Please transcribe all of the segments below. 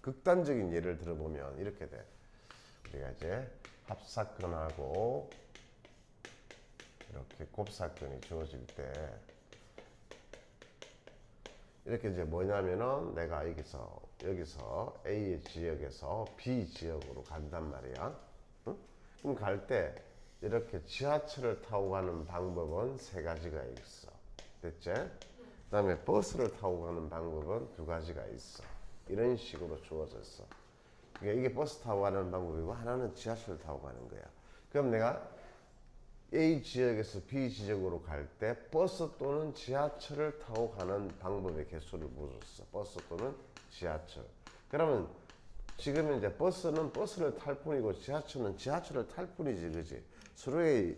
극단적인 예를 들어보면 이렇게 돼. 우리가 이제 합사건하고 이렇게 곱사건이 주어질 때 이렇게 이제 뭐냐면은 내가 여기서 A 지역에서 B 지역으로 간단 말이야. 응? 그럼 갈 때 이렇게 지하철을 타고 가는 방법은 세 가지가 있어. 됐지? 그 다음에 버스를 타고 가는 방법은 두 가지가 있어. 이런 식으로 주어졌어. 그러니까 이게 버스 타고 가는 방법이고 하나는 지하철을 타고 가는 거야. 그럼 내가 A 지역에서 B 지역으로 갈 때 버스 또는 지하철을 타고 가는 방법의 개수를 물었어. 버스 또는 지하철. 그러면 지금 이제 버스는 버스를 탈 뿐이고 지하철은 지하철을 탈 뿐이지, 그지? 서로의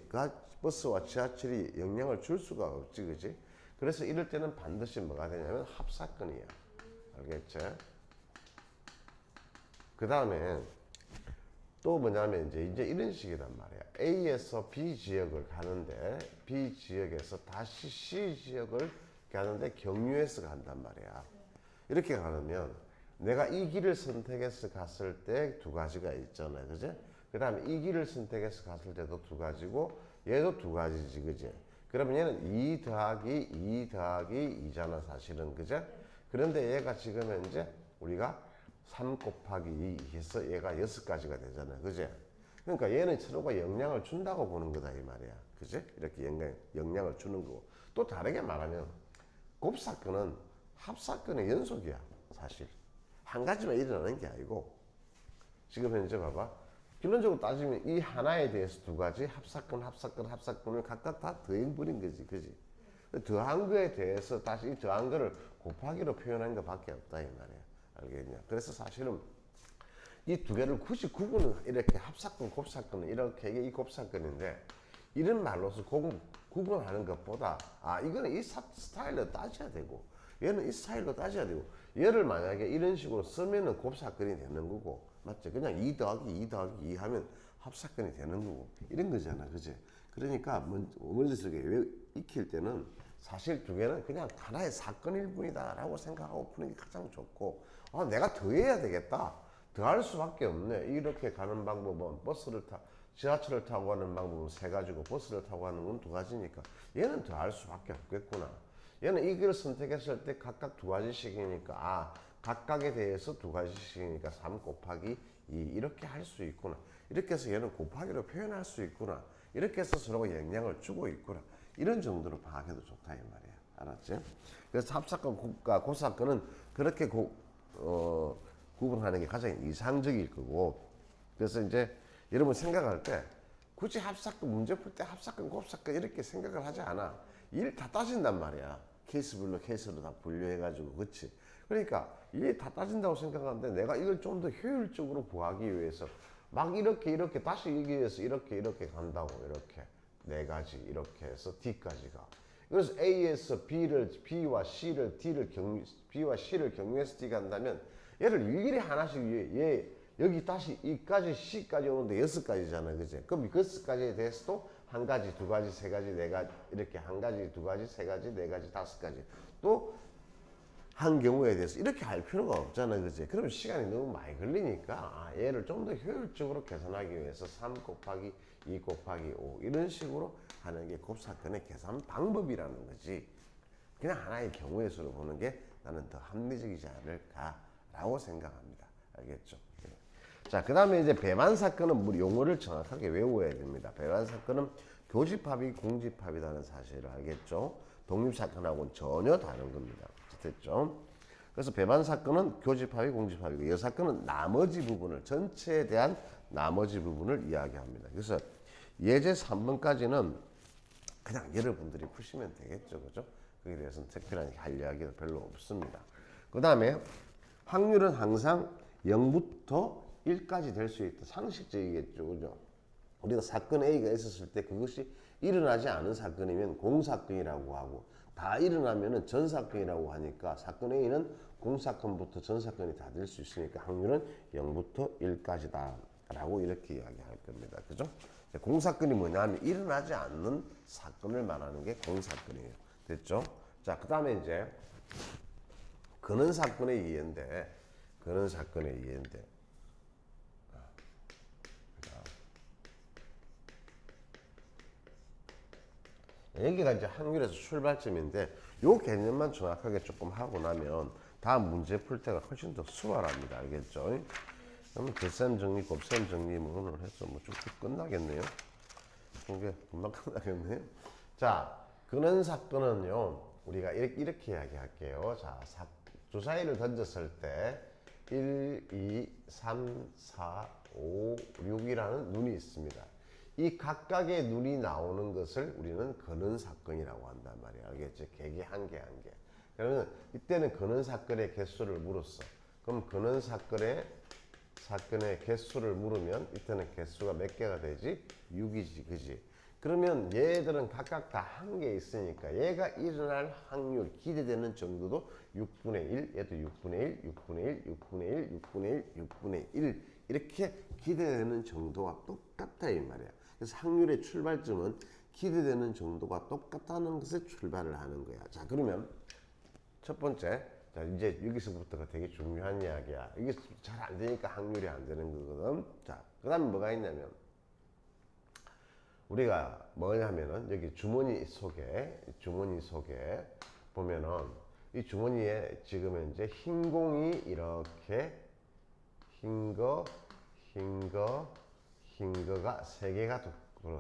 버스와 지하철이 영향을 줄 수가 없지, 그지? 그래서 이럴 때는 반드시 뭐가 되냐면 합사건이야. 알겠지? 그 다음에 또 뭐냐면 이제 이런 식이란 말이야. A에서 B 지역을 가는데 B 지역에서 다시 C 지역을 가는데 경유해서 간단 말이야. 이렇게 가면 내가 이 길을 선택해서 갔을 때 두 가지가 있잖아, 그지? 그 다음에 이 길을 선택해서 갔을 때도 두 가지고 얘도 두 가지지, 그지? 그러면 얘는 2 더하기 2 더하기 2잖아, 사실은, 그죠? 그런데 얘가 지금 현재 우리가 3 곱하기 2 해서 얘가 6가지가 되잖아, 그지? 그러니까 얘는 서로가 영향을 준다고 보는 거다, 이 말이야, 그지? 이렇게 영향을 주는 거고. 또 다르게 말하면 곱사건은 합사건의 연속이야, 사실. 한 가지만 일어나는 게 아니고 지금 현재 봐봐. 결론적으로 따지면 이 하나에 대해서 두 가지 합사건을 각각 다 더해버린 거지, 그지? 더한 거에 대해서 다시 이 더한 거를 곱하기로 표현한 것밖에 없다, 이 말이야. 알겠냐? 그래서 사실은 이 두 개를 굳이 이렇게 합사건, 곱사건은 이렇게 이게 이 곱사건인데 이런 말로서 구분하는 것보다 이거는 이 스타일로 따져야 되고 얘는 이 스타일로 따져야 되고 얘를 만약에 이런 식으로 쓰면은 곱사건이 되는 거고 맞지? 그냥 2 더하기 2 더하기 2 하면 합사건이 되는 거고 이런 거잖아, 그지? 그러니까 머릿속에 익힐 때는 사실 두 개는 그냥 하나의 사건일 뿐이다 라고 생각하고 푸는 게 가장 좋고 내가 더해야 되겠다, 더할 수밖에 없네, 이렇게 가는 방법은 지하철을 타고 가는 방법은 세 가지고 버스를 타고 가는 건 두 가지니까 얘는 더할 수밖에 없겠구나. 얘는 이 길을 선택했을 때 각각 두 가지씩이니까 각각에 대해서 두 가지씩이니까 3 곱하기 2 이렇게 할 수 있구나. 이렇게 해서 얘는 곱하기로 표현할 수 있구나. 이렇게 해서 서로가 영향을 주고 있구나. 이런 정도로 파악해도 좋다, 이 말이야. 알았지? 그래서 합사건과 곱사건은 그렇게 구분하는 게 가장 이상적일 거고, 그래서 이제 여러분 생각할 때 굳이 합사건 문제 풀 때 합사건, 곱사건 이렇게 생각을 하지 않아. 일 다 따진단 말이야. 케이스별로 케이스로 다 분류해가지고, 그치? 그러니까 일 다 따진다고 생각하는데 내가 이걸 좀 더 효율적으로 구하기 위해서 막 이렇게 다시 여기에서 이렇게 간다고, 이렇게 네 가지 이렇게 해서 D까지가. 그래서 A에서 B와 C를 경유해서 D 간다면 얘를 일일이 하나씩 여기 다시 이까지 C까지 오는데 6가지잖아, 그지? 그럼 6가지에 대해서도 한 가지, 두 가지, 세 가지, 네 가지 이렇게 한 가지, 두 가지, 세 가지, 네 가지, 5가지 또 한 경우에 대해서 이렇게 할 필요가 없잖아, 그지? 그러면 시간이 너무 많이 걸리니까 얘를 좀 더 효율적으로 계산하기 위해서 3 곱하기 2 곱하기 5 이런 식으로 하는 게 곱사건의 계산 방법이라는 거지. 그냥 하나의 경우의 수로 보는 게 나는 더 합리적이지 않을까라고 생각합니다. 알겠죠? 자, 그 다음에 이제 배반사건은 우리 용어를 정확하게 외워야 됩니다. 배반사건은 교집합이 공집합이라는 사실을 알겠죠? 독립사건하고는 전혀 다른 겁니다. 됐죠? 그래서 배반사건은 교집합이 공집합이고 여사건은 나머지 부분을, 전체에 대한 나머지 부분을 이야기합니다. 그래서 예제 3번까지는 그냥 여러분들이 푸시면 되겠죠, 그죠? 거기에 대해서는 특별한 할 이야기가 별로 없습니다. 그 다음에 확률은 항상 0부터 1까지 될 수 있다. 상식적이겠죠, 그죠? 우리가 사건 A가 있었을 때 그것이 일어나지 않은 사건이면 공사건이라고 하고 다 일어나면은 전사건이라고 하니까 사건 A는 공사건부터 전사건이 다 될 수 있으니까 확률은 0부터 1까지다 라고 이렇게 이야기할 겁니다. 그죠? 공사건이 뭐냐면 일어나지 않는 사건을 말하는 게 공사건이에요. 됐죠? 자, 그 다음에 이제 근원사건의 이해인데 그런 사건의 이해인데. 여기가 이제 확률에서 출발점인데 요 개념만 정확하게 조금 하고 나면 다음 문제 풀 때가 훨씬 더 수월합니다. 알겠죠? 그러면 덧셈 정리, 곱셈 정리 뭐 오늘 해서 뭐 좀 끝나겠네요. 이게 금방 끝나겠네요. 자, 그런 사건은요 우리가 이렇게 이야기할게요. 자, 주사위를 던졌을 때 1, 2, 3, 4, 5, 6이라는 눈이 있습니다. 이 각각의 눈이 나오는 것을 우리는 거는 사건이라고 한단 말이야. 알겠지? 개개 한 개 한 개. 그러면 이때는 거는 사건의 개수를 물었어. 그럼 거는 사건의 개수를 물으면 이때는 개수가 몇 개가 되지? 6이지, 그지? 그러면 얘들은 각각 다 한 개 있으니까 얘가 일어날 확률, 기대되는 정도도 6분의 1, 얘도 6분의 1, 6분의 1, 6분의 1, 6분의 1, 6분의 1 이렇게 기대되는 정도가 똑같다 이 말이야. 그래서 확률의 출발점은 기대되는 정도가 똑같다는 것에 출발을 하는 거야. 자, 그러면 첫 번째, 자, 이제 여기서부터가 되게 중요한 이야기야. 이게 잘 안 되니까 확률이 안 되는 거거든. 자, 그 다음에 뭐가 있냐면 우리가 뭐냐면은 여기 주머니 속에 보면은 이 주머니에 지금 현재 흰 공이 이렇게 흰 거가 3개가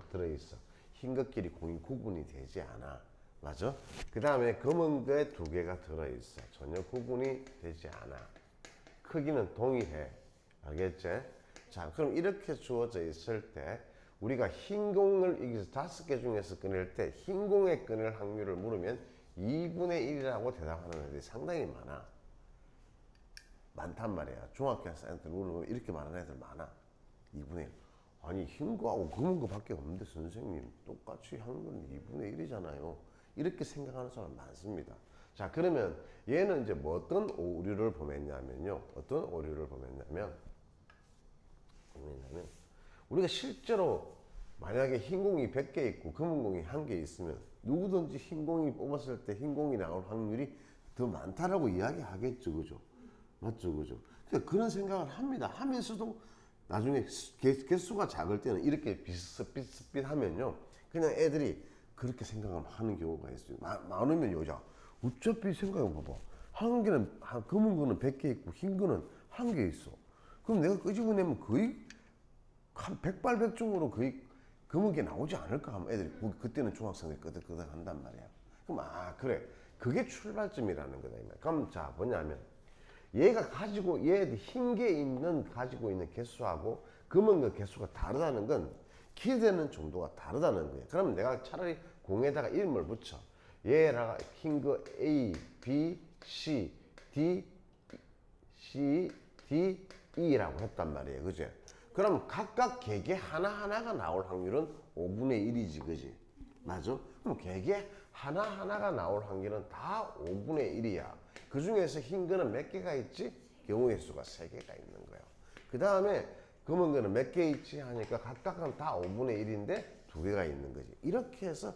들어있어. 흰 것끼리 공이 구분이 되지 않아. 맞아? 그 다음에 검은 거에 2개가 들어있어. 전혀 구분이 되지 않아. 크기는 동일해. 알겠지? 자, 그럼 이렇게 주어져 있을 때 우리가 흰 공을 여기서 5개 중에서 꺼낼 때 흰 공에 꺼낼 확률을 물으면 2분의 1이라고 대답하는 애들이 상당히 많아. 많단 말이야. 중학교에서 애들 물으면 이렇게 말하는 애들 많아. 2분의 1. 아니 흰 거하고 검은 거밖에 없는데 선생님 똑같이 확률은 2분의 1이잖아요. 이렇게 생각하는 사람 많습니다. 자, 그러면 얘는 이제 뭐 어떤 오류를 범했냐면요. 우리가 실제로 만약에 흰 공이 100개 있고 검은 공이 1개 있으면 누구든지 흰 공이 뽑았을 때 흰 공이 나올 확률이 더 많다라고 이야기하겠죠. 그죠? 맞죠? 그죠? 그런 생각을 합니다. 하면서도 나중에 개수가 작을 때는 이렇게 비슷비슷 하면요. 그냥 애들이 그렇게 생각을 하는 경우가 있어요. 많으면 여자. 어차피 생각해봐봐. 검은 거는 100개 있고 흰 거는 1개 있어. 그럼 내가 끄집어내면 거의 한 백발백중으로 거의 검은 게 나오지 않을까 하면 애들이 그때는 중학생들이 끄덕끄덕 한단 말이야. 그럼 그래. 그게 출발점이라는 거다. 그럼 자 뭐냐면 얘가 가지고 흰 게 가지고 있는 개수하고 검은 거 개수가 다르다는 건 기대되는 정도가 다르다는 거야. 그러면 내가 차라리 공에다가 이름을 붙여. 얘랑 흰 거 A, B, C, D, E라고 했단 말이에요. 그죠? 그럼 각각 개개 하나하나가 나올 확률은 5분의 1이지. 그지? 맞아? 그럼 개개 하나하나가 나올 확률은 다 5분의 1이야. 그 중에서 흰 거는 몇 개가 있지? 경우의 수가 3개가 있는 거야. 그 다음에 검은 거는 몇 개 있지? 하니까 각각은 다 5분의 1인데 2개가 있는 거지. 이렇게 해서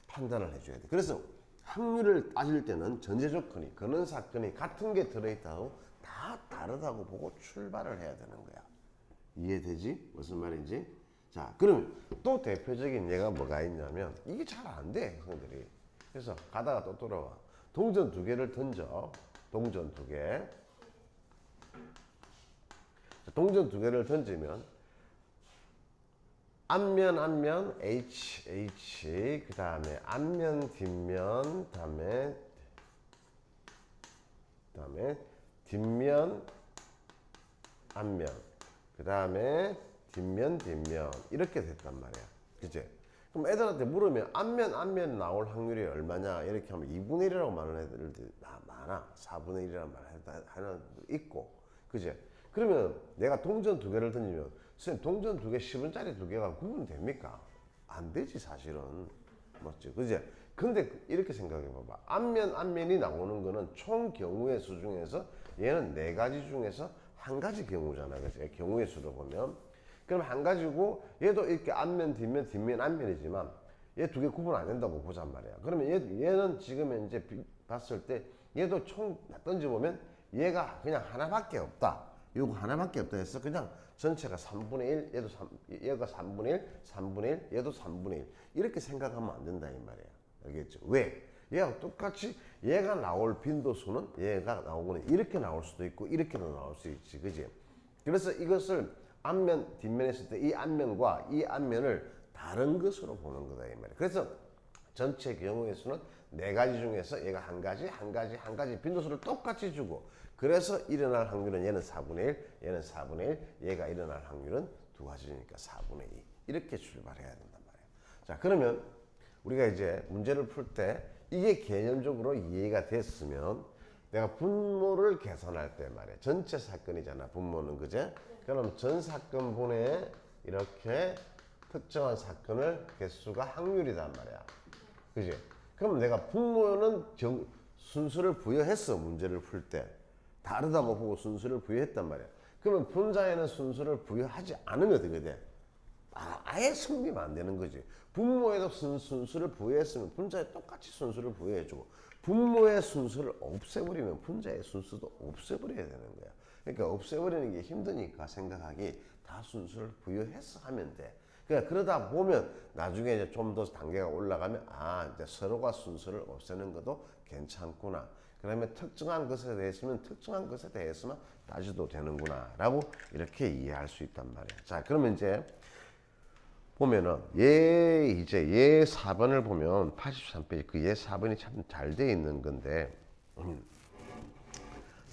판단을 해줘야 돼. 그래서 확률을 따질 때는 전제 조건이, 그런 사건이 같은 게 들어있다고 다 다르다고 보고 출발을 해야 되는 거야. 이해되지? 무슨 말인지? 자, 그러면 또 대표적인 예가 뭐가 있냐면 이게 잘 안 돼, 학생들이. 그래서 가다가 또 돌아와. 동전 2개를 던져. 동전 2개. 동전 2개를 던지면 앞면 H 그 다음에 앞면 뒷면 다음에 뒷면 앞면 그 다음에 뒷면 이렇게 됐단 말이야. 그치? 그럼 애들한테 물으면 앞면 나올 확률이 얼마냐 이렇게 하면 2분의 1이라고 말하는 애들이 많아. 4분의 1이라고 말하는 애들 있고. 그치? 그러면 내가 동전 2개를 던지면 선생님 동전 2개 10원짜리 2개가 구분됩니까? 안 되지 사실은. 맞지? 그치? 근데 이렇게 생각해 봐봐. 앞면이 나오는 거는 총 경우의 수 중에서 얘는 4가지 중에서 한 가지 경우잖아. 그치? 경우의 수로 보면. 그럼 한 가지고 얘도 이렇게 앞면 뒷면 앞면이지만 얘 2개 구분 안 된다고 보잔 말이야. 그러면 얘는 지금 이제 봤을 때 얘도 총 던져보면 얘가 그냥 하나밖에 없다. 요거 하나밖에 없다 해서 그냥 전체가 3분의 1, 얘도 얘가 3분의 1, 3분의 1, 얘도 3분의 1 이렇게 생각하면 안 된다 이 말이야. 알겠죠? 왜? 얘가 똑같이 얘가 나올 빈도수는 얘가 나오고는 이렇게 나올 수도 있고 이렇게도 나올 수 있지, 그지? 그래서 이것을 앞면, 뒷면에 있을 때 이 앞면과 이 앞면을 다른 것으로 보는 거다 이 말이야. 그래서 전체 경우의 수는 네 가지 중에서 얘가 한 가지 빈도수를 똑같이 주고 그래서 일어날 확률은 얘는 4분의 1, 얘는 4분의 1, 얘가 일어날 확률은 두 가지니까 4분의 2 이렇게 출발해야 된단 말이에요. 자, 그러면 우리가 이제 문제를 풀 때 이게 개념적으로 이해가 됐으면 내가 분모를 계산할 때 말이야. 전체 사건이잖아. 분모는 그제? 그럼 전 사건분의 이렇게 특정한 사건을 개수가 확률이란 말이야. 그지? 그럼 내가 분모는 순수를 부여했어. 문제를 풀 때. 다르다고 보고 순수를 부여했단 말이야. 그러면 분자에는 순수를 부여하지 않으면 어떻게 돼? 아예 성립 안 되는 거지. 분모에도 순수를 부여했으면 분자에 똑같이 순수를 부여해주고 분모의 순수를 없애버리면 분자의 순수도 없애버려야 되는 거야. 그러니까 없애버리는 게 힘드니까 생각하기 다 순수를 부여해서 하면 돼. 그러니까 그러다 보면 나중에 이제 좀 더 단계가 올라가면 이제 서로가 순수를 없애는 것도 괜찮구나. 그러면 특정한 것에 대해서는 특정한 것에 대해서만 따져도 되는구나 라고 이렇게 이해할 수 있단 말이야. 자, 그러면 이제 보면은 얘 4번을 보면 83페이지 그 얘 4번이 참 잘 돼 있는 건데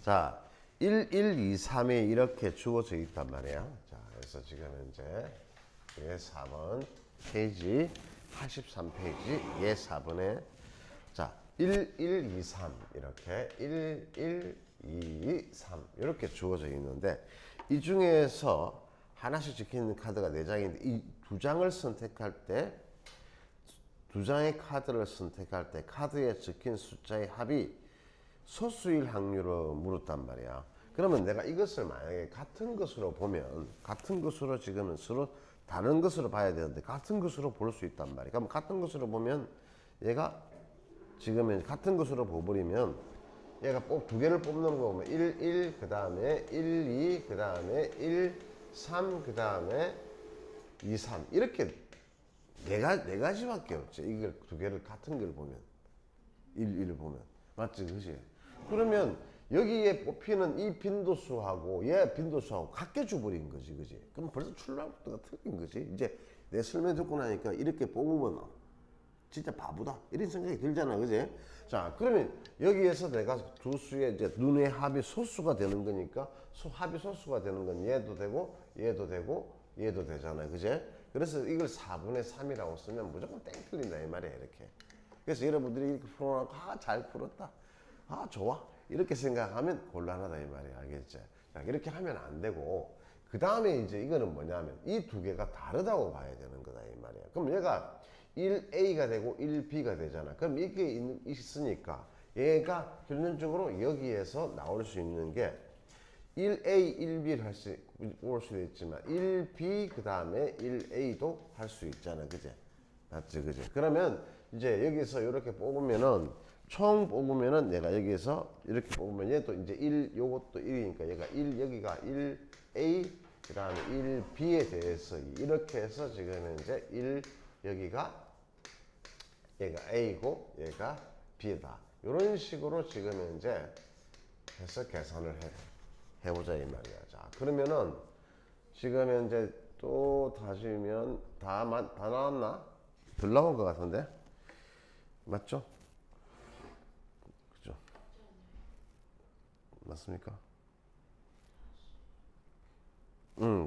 자 1, 1, 2, 3이 이렇게 주어져 있단 말이야. 자, 그래서 지금 이제 얘 4번 페이지 83페이지 얘 4번에 자 1, 1, 2, 3 이렇게 1, 1, 2, 3 이렇게 주어져 있는데 이 중에서 하나씩 적혀있는 카드가 4장인데 이 2장을 선택할 때 2장의 카드를 선택할 때 카드에 적힌 숫자의 합이 소수일 확률을 물었단 말이야. 그러면 내가 이것을 만약에 같은 것으로 보면 같은 것으로 지금은 서로 다른 것으로 봐야 되는데 같은 것으로 볼 수 있단 말이야. 그럼 같은 것으로 보면 얘가 지금은 같은 것으로 봐버리면 얘가 꼭 두 개를 뽑는 거 보면 1, 1, 그 다음에 1, 2, 그 다음에 1, 3, 그 다음에 2, 3 이렇게 네 가지밖에 없지. 이걸 두 개를 같은 걸 보면 1, 1을 보면 맞지, 그지? 그러면 여기에 뽑히는 이 빈도수하고 얘 빈도수하고 같게 줘버린 거지, 그지? 그럼 벌써 출발부터가 틀린 거지. 이제 내 설명 듣고 나니까 이렇게 뽑으면 진짜 바보다 이런 생각이 들잖아, 그지? 자, 그러면 여기에서 내가 두 수의 이제 눈의 합이 소수가 되는 거니까 합이 소수가 되는 건 얘도 되고 얘도 되고 얘도 되잖아요, 그지? 그래서 이걸 4분의 3이라고 쓰면 무조건 땡 틀린다 이 말이야. 이렇게. 그래서 여러분들이 이렇게 풀어놓고 잘 풀었다, 좋아 이렇게 생각하면 곤란하다 이 말이야. 알겠지? 자, 이렇게 하면 안 되고 그 다음에 이제 이거는 뭐냐면 이 두 개가 다르다고 봐야 되는 거다 이 말이야. 그럼 얘가 1A가 되고 1B가 되잖아. 그럼 이게 있으니까 얘가 결론적으로 여기에서 나올 수 있는 게 1A, 1B를 올 수도 있지만 1B 그 다음에 1A도 할 수 있잖아, 그제? 맞지, 그제? 그러면 이제 여기서 이렇게 뽑으면은 총 뽑으면은 내가 여기에서 이렇게 뽑으면 얘도 이제 1, 요것도 1이니까 얘가 1, 여기가 1A 그 다음에 1B에 대해서 이렇게 해서 지금 이제 1 여기가 얘가 A고 얘가 B다. 이런 식으로 지금 이제 해서 계산을 해보자 이 말이야. 자, 그러면은 지금 현재 또 다시면 다 나왔나? 덜 나온 것 같은데? 맞죠? 그죠? 맞습니까?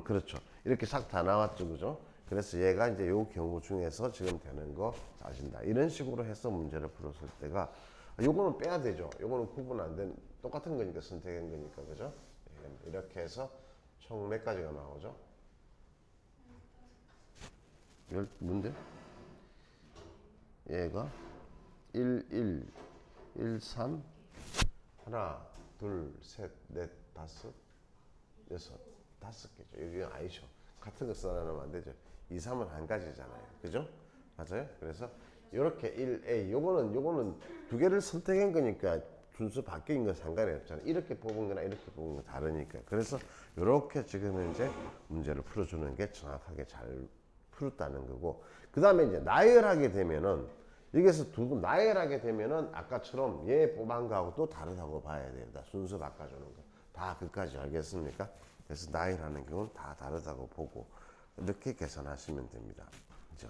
그렇죠. 이렇게 싹 다 나왔죠, 그죠? 그래서 얘가 이제 요 경우 중에서 지금 되는 거 따진다. 이런 식으로 해서 문제를 풀었을 때가 요거는 빼야 되죠. 요거는 구분 안 된 똑같은 거니까 선택한 거니까, 그죠? 이렇게 해서 총 몇 가지가 나오죠? 뭔데? 얘가 1, 1, 1, 3 하나, 둘, 셋, 넷, 다섯, 여섯, 5개죠. 여기 아니죠. 같은 거 써놓으면 안 되죠. 2, 3은 한 가지잖아요. 그죠? 맞아요? 그래서 이렇게 1A 요거는 두 개를 선택한 거니까 순서 바뀐 건 상관이 없잖아. 이렇게 뽑은 거나 이렇게 뽑은 거 다르니까. 그래서 이렇게 지금 이제 문제를 풀어주는 게 정확하게 잘 풀었다는 거고. 그 다음에 이제 나열하게 되면은 여기서 두고 나열하게 되면은 아까처럼 얘 뽑은 거하고 또 다르다고 봐야 된다. 순서 바꿔주는 거. 다 그까지 알겠습니까? 그래서 나열하는 경우는 다 다르다고 보고 이렇게 계산하시면 됩니다. 그죠?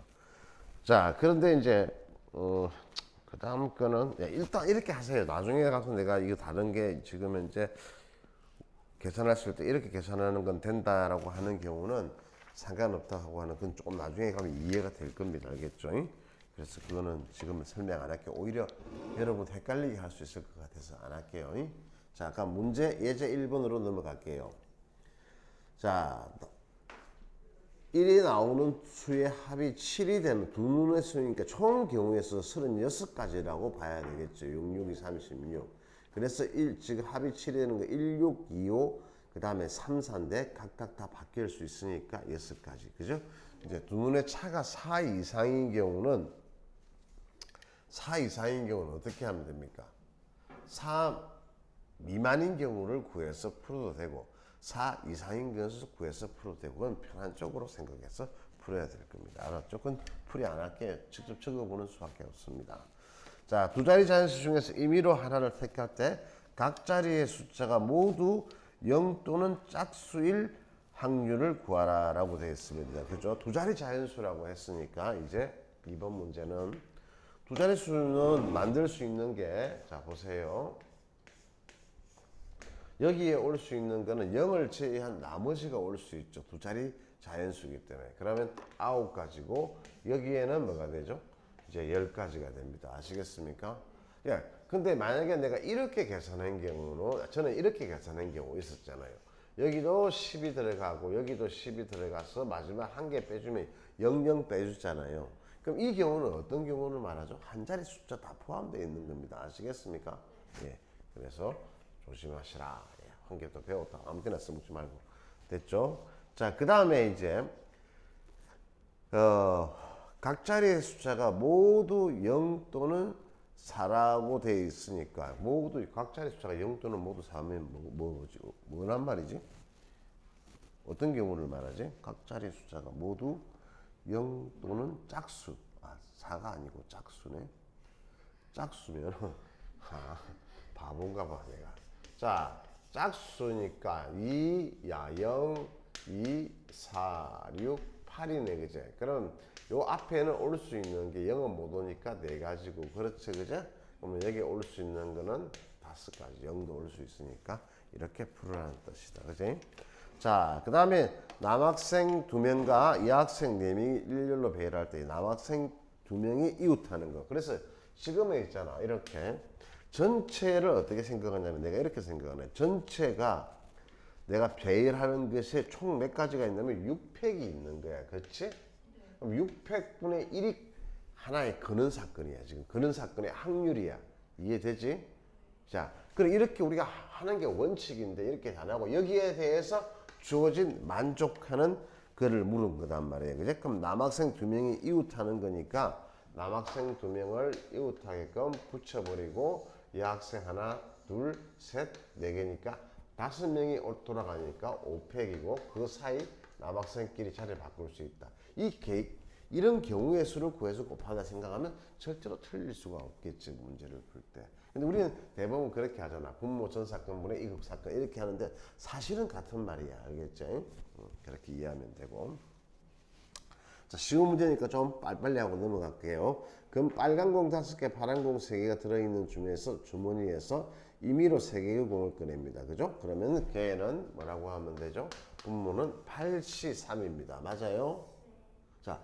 자, 그런데 이제 그 다음 거는 일단 이렇게 하세요. 나중에 가서 내가 이거 다른 게 지금 현재 계산했을 때 이렇게 계산하는 건 된다라고 하는 경우는 상관없다고 하는 건 조금 나중에 가면 이해가 될 겁니다. 알겠죠? 그래서 그거는 지금 설명 안 할게요. 오히려 여러분 헷갈리게 할 수 있을 것 같아서 안 할게요. 자, 아까 문제 예제 1번으로 넘어갈게요. 자, 1이 나오는 수의 합이 7이 되는 두 눈의 수니까 총 경우에서 36가지라고 봐야 되겠죠. 6, 6, 2, 36. 그래서 지금 합이 7이 되는 거 1, 6, 2, 5, 그 다음에 3, 4인데 각각 다 바뀔 수 있으니까 6가지. 그죠? 이제 두 눈의 차가 4 이상인 경우는 어떻게 하면 됩니까? 4 미만인 경우를 구해서 풀어도 되고 4 이상인 경우에서 구해서 풀어도 되고 그건 편한 쪽으로 생각해서 풀어야 될 겁니다. 알았죠? 그건 풀이 안 할게요. 직접 적어보는 수밖에 없습니다. 자, 두 자리 자연수 중에서 임의로 하나를 택할 때 각 자리의 숫자가 모두 0 또는 짝수일 확률을 구하라 라고 되어 있습니다. 그죠? 두 자리 자연수라고 했으니까 이제 이번 문제는 두 자리 수는 만들 수 있는 게, 자 보세요. 여기에 올 수 있는 거는 0을 제외한 나머지가 올 수 있죠. 두 자리 자연수이기 때문에. 그러면 9가지고 여기에는 뭐가 되죠? 이제 10가지가 됩니다. 아시겠습니까? 예. 근데 만약에 내가 이렇게 계산한 경우는, 저는 이렇게 계산한 경우 있었잖아요. 여기도 10이 들어가고 여기도 10이 들어가서 마지막 한 개 빼주면 00 빼주잖아요. 그럼 이 경우는 어떤 경우를 말하죠? 한 자리 숫자 다 포함되어 있는 겁니다. 아시겠습니까? 예. 그래서 조심하시라. 예. 한 개 더 배웠다. 아무데나 써먹지 말고. 됐죠? 자, 그 다음에 이제 각 자리의 숫자가 모두 0 또는 4라고 되어 있으니까 모두 각 자리 숫자가 0 또는 모두 4면 뭐란 말이지? 어떤 경우를 말하지? 각 자리 숫자가 모두 0 또는 짝수. 4가 아니고 짝수네. 짝수면 바본가 봐 내가. 자, 짝수니까 0, 2, 4, 6, 8이네 그제? 그럼 요 앞에는 올 수 있는 게 0은 못 오니까 4가지고 그렇죠 그죠? 그러면 여기 올 수 있는 거는 5가지. 0도 올 수 있으니까 이렇게 풀으라는 뜻이다. 그지? 자, 그 다음에 남학생 2명과 여학생 4명이 일렬로 배열할 때 남학생 2명이 이웃하는 거. 그래서 지금에 있잖아. 이렇게 전체를 어떻게 생각하냐면 내가 이렇게 생각하네. 전체가 내가 배열하는 것에 총 몇 가지가 있냐면 6팩이 있는 거야. 그렇지? 그럼 6팩분의 1이 하나의 근원 사건이야. 지금 근원 사건의 확률이야. 이해되지? 자, 그럼 이렇게 우리가 하는 게 원칙인데 이렇게 안 하고 여기에 대해서 주어진 만족하는 거를 물은 거단 말이에요. 그죠? 그럼 남학생 2명이 이웃하는 거니까 남학생 2명을 이웃하게끔 붙여버리고 여학생 하나, 둘, 셋, 4개니까 5명이 돌아가니까 5팩이고 그 사이 남학생끼리 자리를 바꿀 수 있다. 이런 경우의 수를 구해서 곱하다 생각하면 절대로 틀릴 수가 없겠지. 문제를 풀 때. 근데 우리는 대부분 그렇게 하잖아. 분모 전 사건분의 이급 사건 이렇게 하는데 사실은 같은 말이야. 알겠죠? 그렇게 이해하면 되고. 자, 쉬운 문제니까 좀 빨리빨리 하고 넘어갈게요. 그럼 빨간 공 5개, 파란 공 3개가 들어있는 주머니에서 임의로 3개의 공을 꺼냅니다. 그죠? 그러면 걔는 뭐라고 하면 되죠? 분모는 8C3입니다. 맞아요? 자,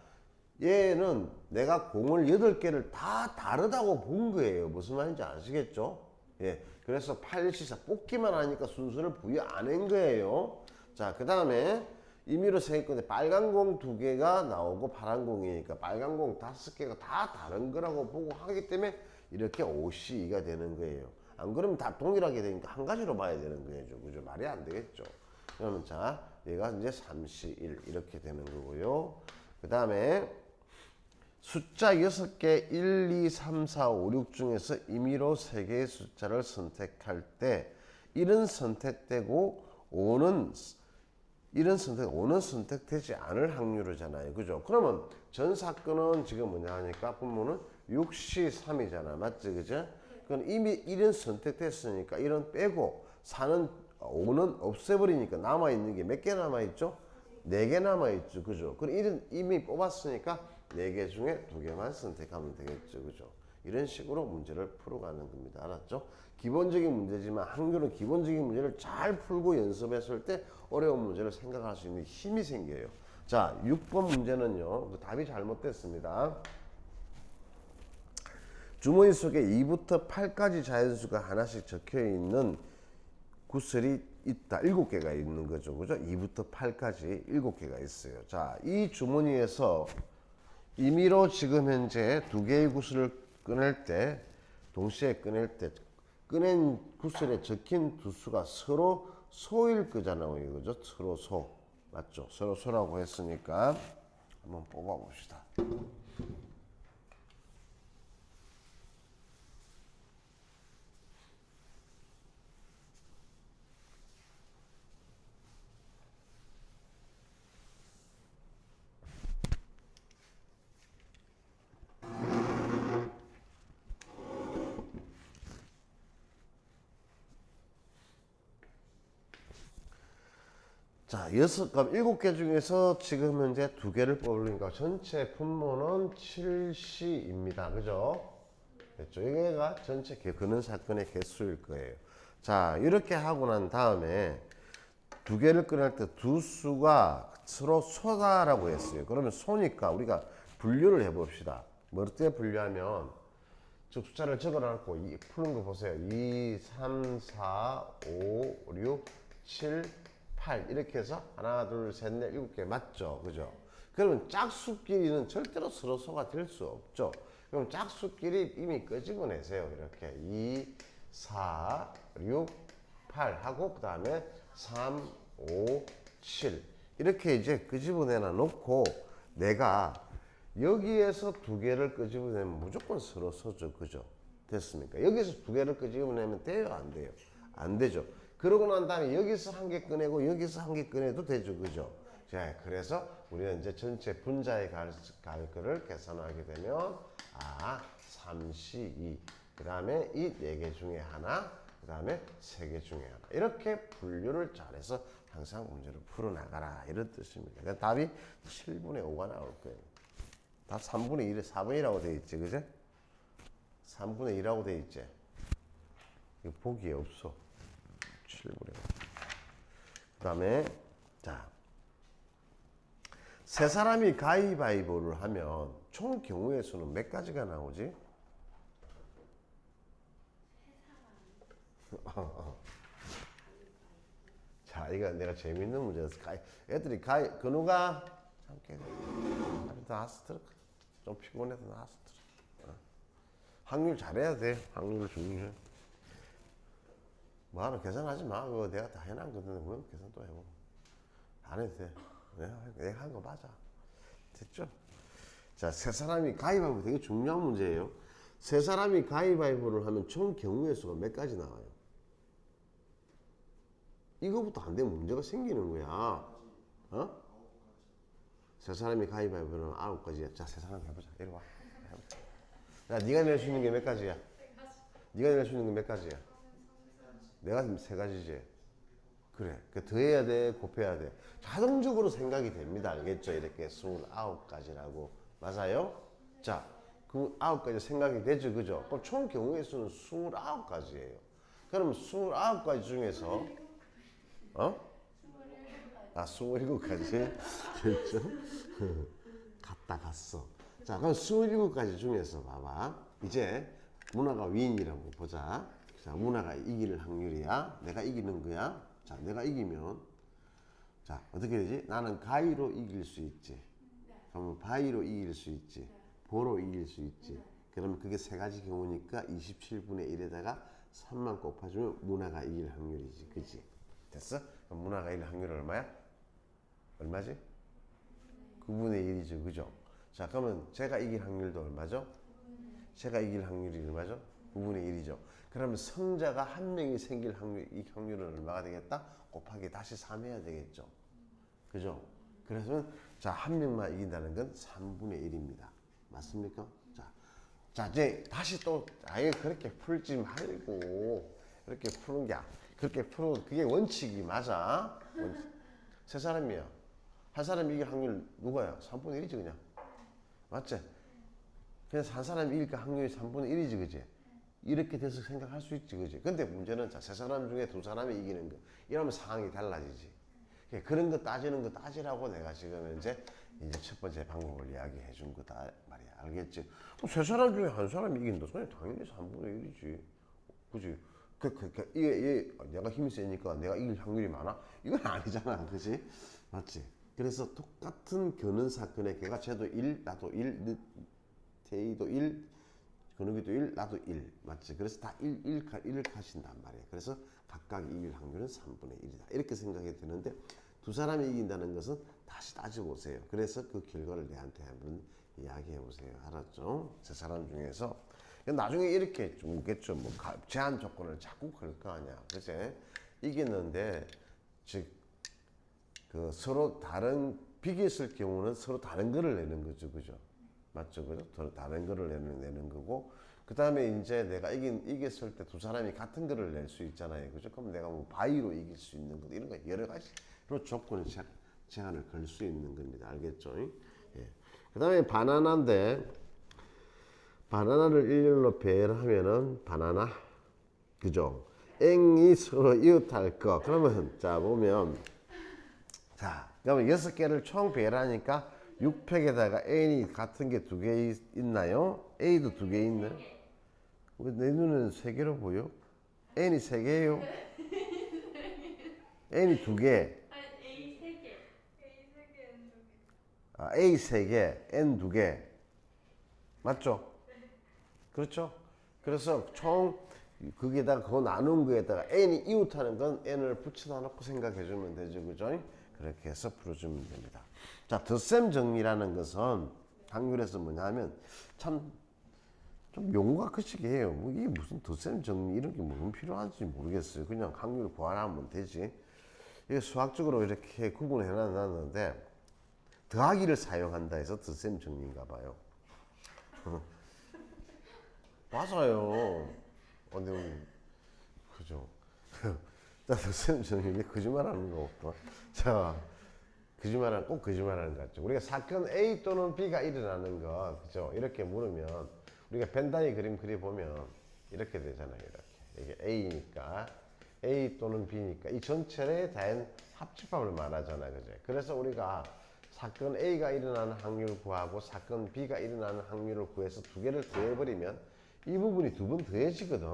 얘는 내가 공을 8개를 다 다르다고 본 거예요. 무슨 말인지 아시겠죠? 예. 그래서 8C4 뽑기만 하니까 순서를 부여 안 한 거예요. 자, 그 다음에 임의로 3개 건데 빨간 공 2개가 나오고 파란 공이니까 빨간 공 5개가 다 다른 거라고 보고 하기 때문에 이렇게 5C2가 되는 거예요. 안 그러면 다 동일하게 되니까 한 가지로 봐야 되는 거죠. 그죠? 말이 안 되겠죠. 그러면 자, 얘가 이제 3C1 이렇게 되는 거고요. 그 다음에 숫자 6개 1, 2, 3, 4, 5, 6 중에서 임의로 3개의 숫자를 선택할 때 이런 선택되고 5는 선택되지 않을 확률이잖아요. 그죠? 그러면 전 사건은 지금 뭐냐 하니까 분모는 6시 3이잖아. 맞지? 그죠? 그럼 이미 1은 선택됐으니까 1은 빼고 5는 없애버리니까 남아있는 게 몇 개 남아있죠? 4개 남아있죠. 그죠? 그럼 1은 이미 뽑았으니까 4개 중에 2개만 선택하면 되겠죠. 그죠? 이런 식으로 문제를 풀어가는 겁니다. 알았죠? 기본적인 문제지만 한글은 기본적인 문제를 잘 풀고 연습했을 때 어려운 문제를 생각할 수 있는 힘이 생겨요. 자, 6번 문제는요. 답이 잘못됐습니다. 주머니 속에 2부터 8까지 자연수가 하나씩 적혀있는 구슬이 있다. 7개가 있는 거죠. 그죠? 2부터 8까지 7개가 있어요. 자, 이 주머니에서 임의로 지금 현재 2개의 구슬을 꺼낼 때, 동시에 꺼낼 때, 꺼낸 구슬에 적힌 두 수가 서로 소일 거잖아요. 그죠? 서로 소. 맞죠? 서로 소라고 했으니까 한번 뽑아봅시다. 자, 7개 중에서 지금 현재 2개를 뽑으니까 전체 분모는 7C입니다. 그죠? 됐죠? 이게가 전체 그는 사건의 개수일 거예요. 자, 이렇게 하고 난 다음에 2개를 꺼낼 때 두 수가 서로 소다라고 했어요. 그러면 소니까 우리가 분류를 해봅시다. 뭐 어떻게 분류하면 저 숫자를 적어놓고 푸는 거 보세요. 2, 3, 4, 5, 6, 7, 8 이렇게 해서 하나, 둘, 셋, 넷, 7개 맞죠? 그죠? 그러면 짝수끼리는 절대로 서로 소가 될 수 없죠. 그럼 짝수끼리 이미 끄집어내세요. 이렇게 2, 4, 6, 8 하고 그 다음에 3, 5, 7 이렇게 이제 끄집어내놔 놓고 내가 여기에서 2개를 끄집어내면 무조건 서로 소죠. 그죠? 됐습니까? 여기서 2개를 끄집어내면 돼요? 안 돼요? 안 되죠. 그러고 난 다음에 여기서 1개 꺼내고 여기서 1개 꺼내도 되죠. 그죠? 자, 그래서 우리는 이제 전체 분자의 가격을 계산하게 되면 3C2 그 다음에 이 4개 중에 하나 그 다음에 3개 중에 하나 이렇게 분류를 잘해서 항상 문제를 풀어나가라 이런 뜻입니다. 그러니까 답이 7분의 5가 나올 거예요. 답 3분의 1에 4번이라고 되어 있지. 그죠? 3분의 1이라고 되어 있지. 이거 보기에 없어. 7분의 5. 그 다음에 자, 세 사람이 가위바위보를 하면 총 경우의 수는 몇 가지가 나오지? 자, 이거 내가 재밌는 문제였어. 애들이 근우가 참깨 나왔어. 좀 피곤해서 나왔어. 확률 잘해야 돼. 확률을 중요해. 뭐하러 계산하지 마. 그거 내가 다 해놨거든. 뭐 계산 또 해보고. 안 해도 돼. 내가 한 거 맞아. 됐죠? 자, 세 사람이 가위바위보 되게 중요한 문제예요. 세 사람이 가위바위보를 하면 총 경우의 수가 몇 가지 나와요? 이거부터 안 되면 문제가 생기는 거야. 어? 세 사람이 가위바위보를 하면 9가지야. 자, 세 사람 해보자. 이리 와. 야, 네가 낼 수 있는 게 몇 가지야? 네가 낼 수 있는 게 몇 가지야? 내가 지금 3가지지. 그래. 그 더해야 돼, 곱해야 돼. 자동적으로 생각이 됩니다. 알겠죠? 이렇게 29가지라고. 맞아요? 자, 그 9가지 생각이 되죠, 그죠? 그럼 총 경우의 수는 29가지예요. 그럼 29가지 중에서 27가지. 됐죠? 갔어. 자, 그럼 27가지 중에서 봐봐. 이제 문화가 위인이라고 보자. 자, 문화가 이길 확률이야. 내가 이기는 거야. 자, 내가 이기면 자, 어떻게 되지? 나는 가위로 이길 수 있지. 그러면 바위로 이길 수 있지. 보로 이길 수 있지. 그러면 그게 3가지 경우니까 27분의 1에다가 3만 곱해주면 문화가 이길 확률이지. 그치? 됐어? 그럼 문화가 이길 확률은 얼마야? 얼마지? 9분의 1이죠. 그죠? 자, 그러면 제가 이길 확률도 얼마죠? 제가 이길 확률이 얼마죠? 9분의 1이죠. 그러면 성자가 한 명이 생길 확률, 이 확률은 얼마가 되겠다? 곱하기 다시 3 해야 되겠죠. 그죠? 그래서 자, 한 명만 이긴다는 건 3분의 1입니다. 맞습니까? 자, 이제 다시 또 아예 그렇게 풀지 말고 이렇게 푸는 게 그렇게 푸는 그게 원칙이 맞아. 세 사람이야. 한 사람이 이길 확률 누가야? 3분의 1이지 그냥. 맞지? 그냥 한 사람이 이길 확률이 3분의 1이지 그지? 이렇게 돼서 생각할 수 있지 그지? 근데 문제는 자, 세 사람 중에 두 사람이 이기는 거 이러면 상황이 달라지지. 그런 거 따지는 거 따지라고 내가 지금 이제 첫 번째 방법을 이야기해 준 거다 말이야. 알겠지? 세 사람 중에 한 사람이 이긴다. 그냥 당연히 3분의 1이지. 그지? 이게 내가 힘이 세니까 내가 이길 확률이 많아? 이건 아니잖아. 그지? 맞지? 그래서 똑같은 겨는 사건에 걔가 쟤도 1, 나도 1, 태희도 1, 근욱이도 1, 나도 1. 맞지? 그래서 다 1을 가신단 말이야. 그래서 각각 이길 확률은 3분의 1이다. 이렇게 생각이 드는데 두 사람이 이긴다는 것은 다시 따져보세요. 그래서 그 결과를 내한테 한번 이야기해 보세요. 알았죠? 세 사람 중에서 나중에 이렇게 좀 오겠죠. 뭐 제한 조건을 자꾸 걸 거 아니야. 그치? 이겼는데 즉 그 서로 다른 비겼을 경우는 서로 다른 거를 내는 거죠. 그죠? 맞죠? 그죠? 서로 다른 거를 내는 거고 그 다음에 이제 내가 이겼을 때 두 사람이 같은 거를 낼 수 있잖아요. 그죠? 그럼 내가 뭐 바위로 이길 수 있는 것 이런 거 여러 가지로 조건을 제한을 걸 수 있는 겁니다. 알겠죠? 예. 그 다음에 바나나인데 바나나를 일렬로 배열을 하면은 바나나 그죠? 앵이 서로 이웃할 거 그러면 자 보면 자 그러면 6개를 총 배열하니까 6팩에다가 N이 같은 게 2개 있나요? A도 2개 있네. 왜 내 눈에는 3개로 보여? N이 3개예요? N이 2개. 아니 A 3개. A 3개, N 2개. 아, A 3개, N 2개. 맞죠? 그렇죠? 그래서 총 거기에다가 그거 나눈 거에다가 N이 이웃하는 건 N을 붙여다 놓고 생각해 주면 되죠. 그죠? 그렇게 해서 풀어주면 됩니다. 자, 덧셈 정리라는 것은 확률에서 뭐냐면 참 좀 용어가 거시기해요. 뭐 이게 무슨 덧셈 정리 이런 게 무슨 필요한지 모르겠어요. 그냥 확률 구하라면 되지. 이게 수학적으로 이렇게 구분해 놨는데 더하기를 사용한다 해서 덧셈 정리인가 봐요. 맞아요. 근데 그죠. 자, 덧셈 정리 거짓말하는 거 없다. 자, 꼭 거짓말하는 것 같죠. 우리가 사건 A 또는 B가 일어나는 거, 그죠? 이렇게 물으면 우리가 벤다이 그림 그려보면 이렇게 되잖아요. 이렇게 이게 A니까 A 또는 B니까 이 전체의 다한 합집합을 말하잖아요. 그죠? 그래서 우리가 사건 A가 일어나는 확률을 구하고 사건 B가 일어나는 확률을 구해서 두 개를 더해버리면 이 부분이 두 번 더해지거든.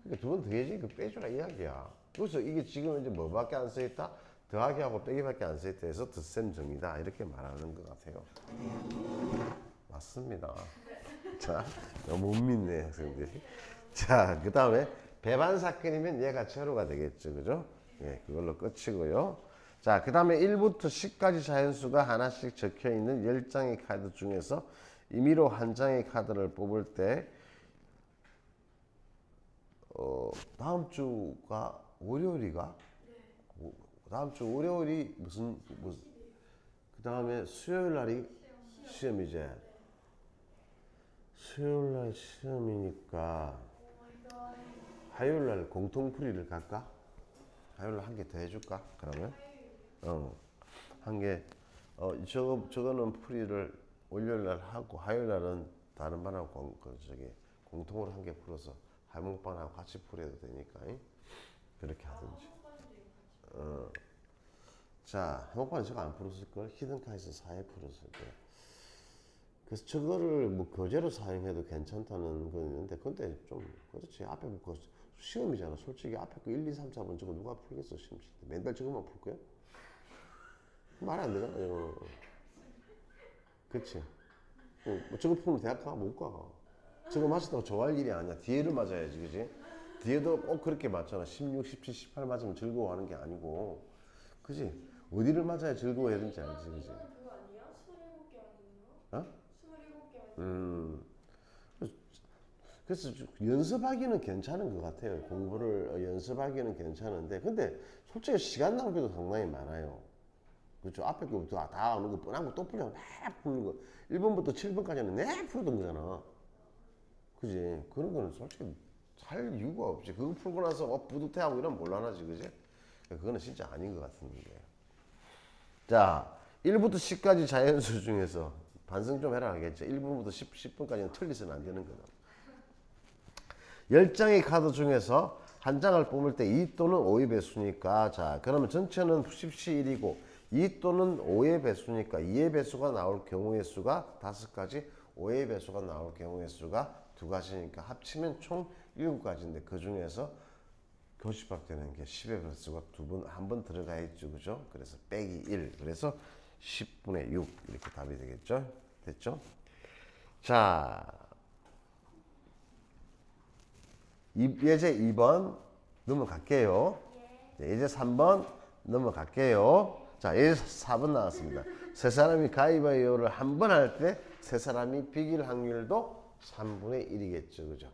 그러니까 두 번 더해지니까 빼주라 이야기야. 그래서 이게 지금 이제 뭐밖에 안 써있다? 더하기하고 빼기밖에 안 써있다 해서 덧셈 정리다 이렇게 말하는 것 같아요. 맞습니다. 자, 너무 못 믿네 학생들이. 자, 그 다음에 배반 사건이면 얘가 제로가 되겠죠. 그죠? 예, 그걸로 끝이고요. 자, 그 다음에 1부터 10까지 자연수가 하나씩 적혀 있는 10장의 카드 중에서 임의로 한 장의 카드를 뽑을 때 다음 주가 월요일이가? 네. 다음 주 월요일이 무슨 그 다음에 수요일 날이 시험이지. 수요일 날 시험이니까 화요일 날 공통풀이를 갈까? 화요일 날 한 개 더 해줄까? 그러면 한 개 저거는 풀이를 월요일 날 하고 화요일 날은 다른 반하고 공통으로 한 개 풀어서 할목반하고 같이 풀어도 되니까 그렇게 하든지. 자, 할목반은 저거 안 풀었을걸? 히든카에서 4회 풀었을걸. 그래서 저거를 뭐 교재로 사용해도 괜찮다는 건 있는데 근데 좀 그렇지 앞에 뭐 시험이잖아. 솔직히 앞에 그 1, 2, 3, 4번 저거 누가 풀겠어 시험 칠 때. 맨날 저것만 풀 거야? 말이 안 되잖아요. 그치? 뭐 저거 풀면 대학 가? 못 가. 저거 맞았다고 좋아할 일이 아니야. 뒤에를 맞아야지, 그지? 뒤에도 꼭 그렇게 맞잖아. 16, 17, 18 맞으면 즐거워하는 게 아니고, 그지? 어디를 맞아야 즐거워해야 되는지 알지, 그지? 그거 아니야? 27개 아니에요? 어? 그래서 연습하기는 괜찮은 것 같아요. 공부를 연습하기는 괜찮은데, 근데 솔직히 시간 낭비도 상당히 많아요. 그렇죠? 앞에 거부터 다 아는 거 뻔한 거 또 풀려고 막 푸는 거. 1번부터 7번까지는 내 풀던 거잖아. 그지? 그런 거는 솔직히 할 이유가 없지. 그거 풀고 나서 뿌듯해하고 이러면 곤란하지, 그지? 그거는 진짜 아닌 것 같은데. 자, 1부터 10까지 자연수 중에서 반성 좀 해라 하겠죠. 1번부터 10번까지는 틀리서는 안 되는 거다. 10장의 카드 중에서 한 장을 뽑을 때 2 또는 5의 배수니까, 자, 그러면 전체는 10시 1이고 2 또는 5의 배수니까 2의 배수가 나올 경우의 수가 5가지, 5의 배수가 나올 경우의 수가 2가지니까 합치면 총 7가지인데 그 중에서 교집합 되는 게 10의 배수가 한 번 들어가 있죠. 그죠? 그래서 빼기 1. 그래서 10분의 6 이렇게 답이 되겠죠? 됐죠? 자, 예제 2번 넘어갈게요. 예제 3번 넘어갈게요. 자, 예제 4번 나왔습니다. 세 사람이 가위바위보를 한 번 할 때 세 사람이 비길 확률도 3분의 1이겠죠. 그죠?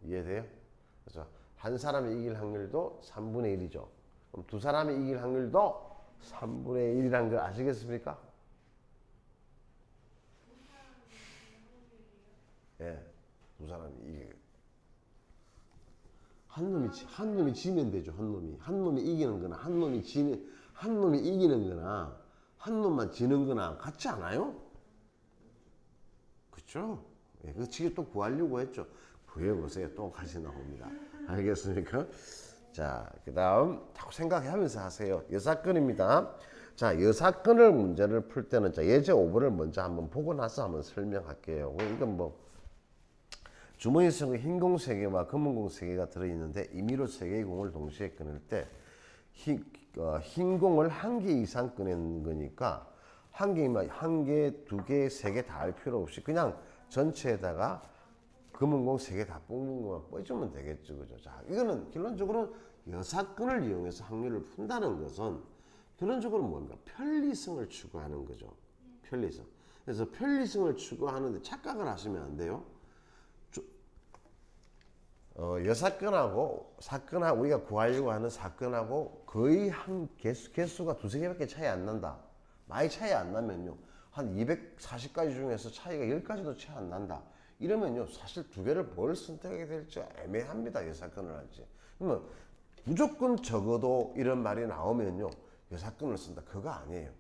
이해돼요? 그래서 한 사람이 이길 확률도 3분의 1이죠. 그럼 두 사람이 이길 확률도 3분의 1이라는 걸 아시겠습니까? 예, 두 사람이 이길. 한 놈이 지면 되죠. 한 놈이 이기는 거나 한 놈이 이기는 거나 한 놈만 지는 거나 같지 않아요? 그렇죠? 예, 그 지금 또 구하려고 했죠. 구해보세요. 또 같이 나옵니다. 알겠습니까? 자, 그 다음 자꾸 생각하면서 하세요. 여사건입니다. 자, 여사건을 문제를 풀 때는 자, 예제 5번을 먼저 한번 보고 나서 한번 설명할게요. 이건 뭐 주머니 속에 흰 공 3개와 검은 공 3개가 들어있는데 임의로 3개의 공을 동시에 꺼낼 때 흰 공을 1개 이상 꺼낸 거니까 한 개, 2개, 3개 다 할 필요 없이 그냥 전체에다가 검은 공 3개 다 뽑는 것만 빼주면 되겠죠. 그죠? 자, 이거는 결론적으로 여사건을 이용해서 확률을 푼다는 것은 결론적으로 뭡니까? 편리성을 추구하는 거죠. 편리성. 그래서 편리성을 추구하는데 착각을 하시면 안 돼요. 여사건하고 사건하고 우리가 구하려고 하는 사건하고 거의 한 개수가 2~3개밖에 차이 안 난다. 많이 차이 안 나면요. 한 240가지 중에서 차이가 10가지도 차이 안 난다. 이러면요. 사실 두 개를 뭘 선택하게 될지 애매합니다. 여사건을 할지. 그러면 무조건 적어도 이런 말이 나오면요. 여사건을 쓴다. 그거 아니에요.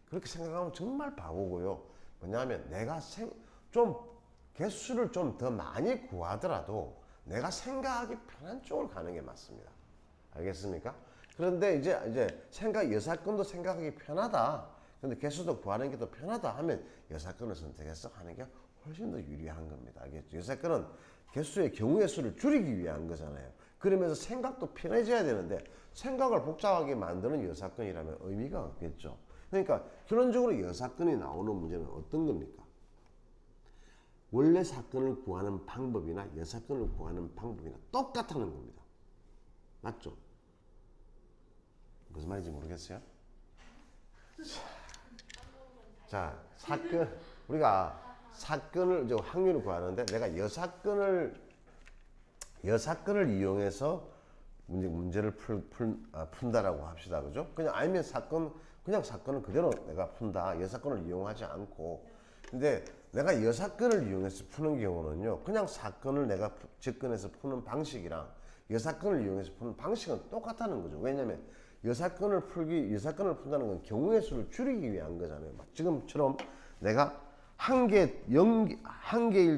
그렇게 생각하면 정말 바보고요. 왜냐하면 내가 좀 개수를 좀 더 많이 구하더라도 내가 생각하기 편한 쪽을 가는 게 맞습니다. 알겠습니까? 그런데 이제 여사건도 생각하기 편하다. 근데 개수도 구하는 게 더 편하다 하면 여사건을 선택해서 하는 게 훨씬 더 유리한 겁니다. 알겠죠? 여사건은 개수의 경우의 수를 줄이기 위한 거잖아요. 그러면서 생각도 편해져야 되는데 생각을 복잡하게 만드는 여사건이라면 의미가 없겠죠. 그러니까 결론적으로 여사건이 나오는 문제는 어떤 겁니까? 원래 사건을 구하는 방법이나 여사건을 구하는 방법이나 똑같다는 겁니다. 맞죠? 무슨 말인지 모르겠어요? 자, 우리가 사건을 이제 확률을 구하는데 내가 여사건을 이용해서 문제를 푼다라고 합시다. 그죠? 그냥 아니면 그냥 사건을 그대로 내가 푼다. 여사건을 이용하지 않고. 근데 내가 여사건을 이용해서 푸는 경우는요. 그냥 사건을 내가 접근해서 푸는 방식이랑 여사건을 이용해서 푸는 방식은 똑같다는 거죠. 왜냐면 여사건을 푼다는 건 경우의 수를 줄이기 위한 거잖아요. 막 지금처럼 내가 한 개일